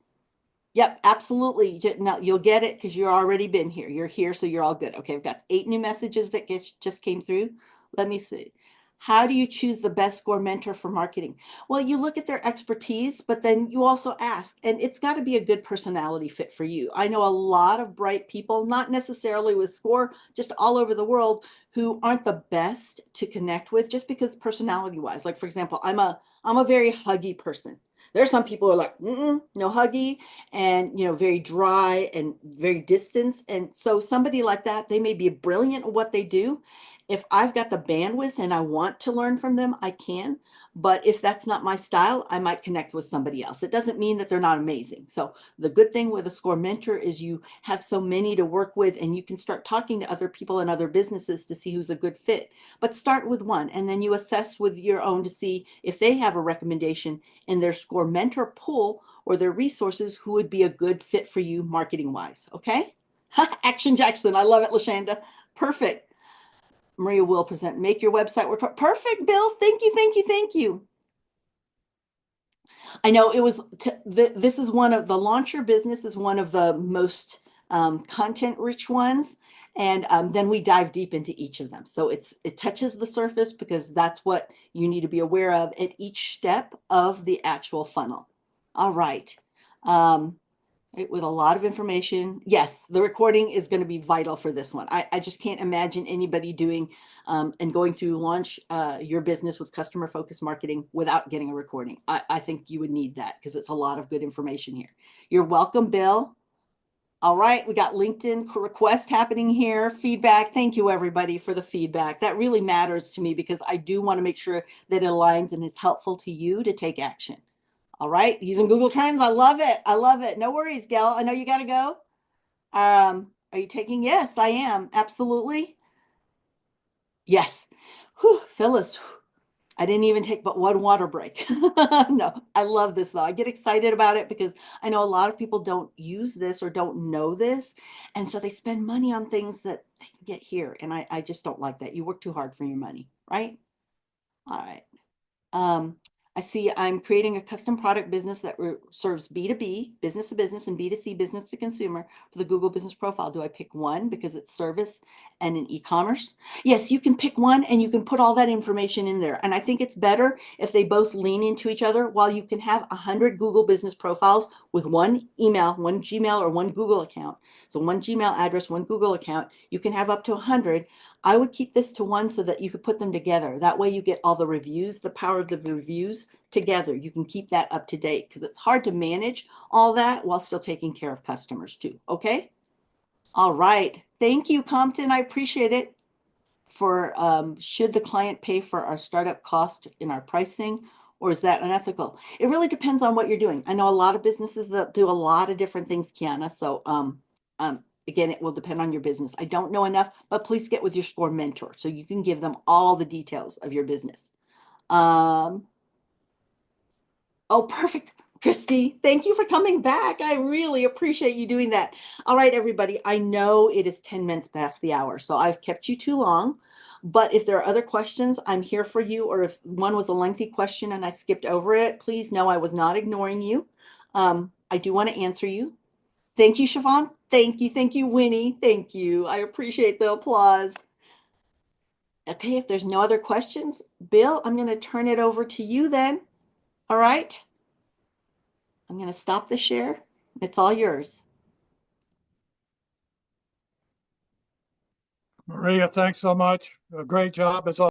Yep, absolutely. Now you'll get it because you've already been here. You're here, so you're all good. Okay, I've got 8 new messages that just came through. Let me see. How do you choose the best SCORE mentor for marketing? Well, you look at their expertise, but then you also ask, and it's got to be a good personality fit for you. I know a lot of bright people, not necessarily with SCORE, just all over the world, who aren't the best to connect with just because personality wise. Like, for example, I'm a very huggy person. There's some people who are like, no huggy, and very dry and very distant. And so somebody like that, they may be brilliant at what they do. If I've got the bandwidth and I want to learn from them, I can. But if that's not my style, I might connect with somebody else. It doesn't mean that they're not amazing. So the good thing with a SCORE mentor is you have so many to work with, and you can start talking to other people and other businesses to see who's a good fit. But start with one, and then you assess with your own to see if they have a recommendation in their SCORE mentor pool or their resources who would be a good fit for you marketing wise. Okay. Action Jackson. I love it, Lashanda. Perfect. Maria will present. Make your website work. Perfect, Bill. Thank you, thank you, thank you. I know it was. This is one of the launch your business is one of the most content rich ones, and then we dive deep into each of them. So it touches the surface because that's what you need to be aware of at each step of the actual funnel. All right. With a lot of information. Yes, the recording is going to be vital for this one. I just can't imagine anybody doing and going through launch your business with customer focused marketing without getting a recording. I think you would need that because it's a lot of good information here. You're welcome, Bill. All right, we got LinkedIn request happening here. Feedback. Thank you, everybody, for the feedback. That really matters to me because I do want to make sure that it aligns and is helpful to you to take action. All right, using Google Trends. I love it. I love it. No worries, Gail. I know you got to go. Are you taking? Yes, I am. Absolutely. Yes. Whew, Phyllis, I didn't even take but one water break. No, I love this though. I get excited about it because I know a lot of people don't use this or don't know this. And so they spend money on things that they can get here. And I just don't like that. You work too hard for your money, right? All right. Um, I see I'm creating a custom product business that serves B2B, business to business, and B2C, business to consumer for the Google Business Profile. Do I pick one because it's service and an e-commerce? Yes, you can pick one and you can put all that information in there. And I think it's better if they both lean into each other. While you can have 100 Google Business Profiles with one email, one Gmail, or one Google account. So one Gmail address, one Google account, you can have up to 100. I would keep this to one so that you could put them together. That way you get all the reviews, the power of the reviews together. You can keep that up to date because it's hard to manage all that while still taking care of customers too. Okay. All right. Thank you, Compton. I appreciate it. For should the client pay for our startup cost in our pricing, or is that unethical? It really depends on what you're doing. I know a lot of businesses that do a lot of different things, Kiana. So again, it will depend on your business. I don't know enough, but please get with your SCORE mentor so you can give them all the details of your business. Oh, perfect. Christy, thank you for coming back. I really appreciate you doing that. All right, everybody. I know it is 10 minutes past the hour, so I've kept you too long. But if there are other questions, I'm here for you. Or if one was a lengthy question and I skipped over it, please know I was not ignoring you. I do want to answer you. Thank you, Siobhan. Thank you. Thank you, Winnie. Thank you. I appreciate the applause. Okay, if there's no other questions, Bill, I'm going to turn it over to you then. All right. I'm going to stop the share. It's all yours. Maria, thanks so much. A great job as always.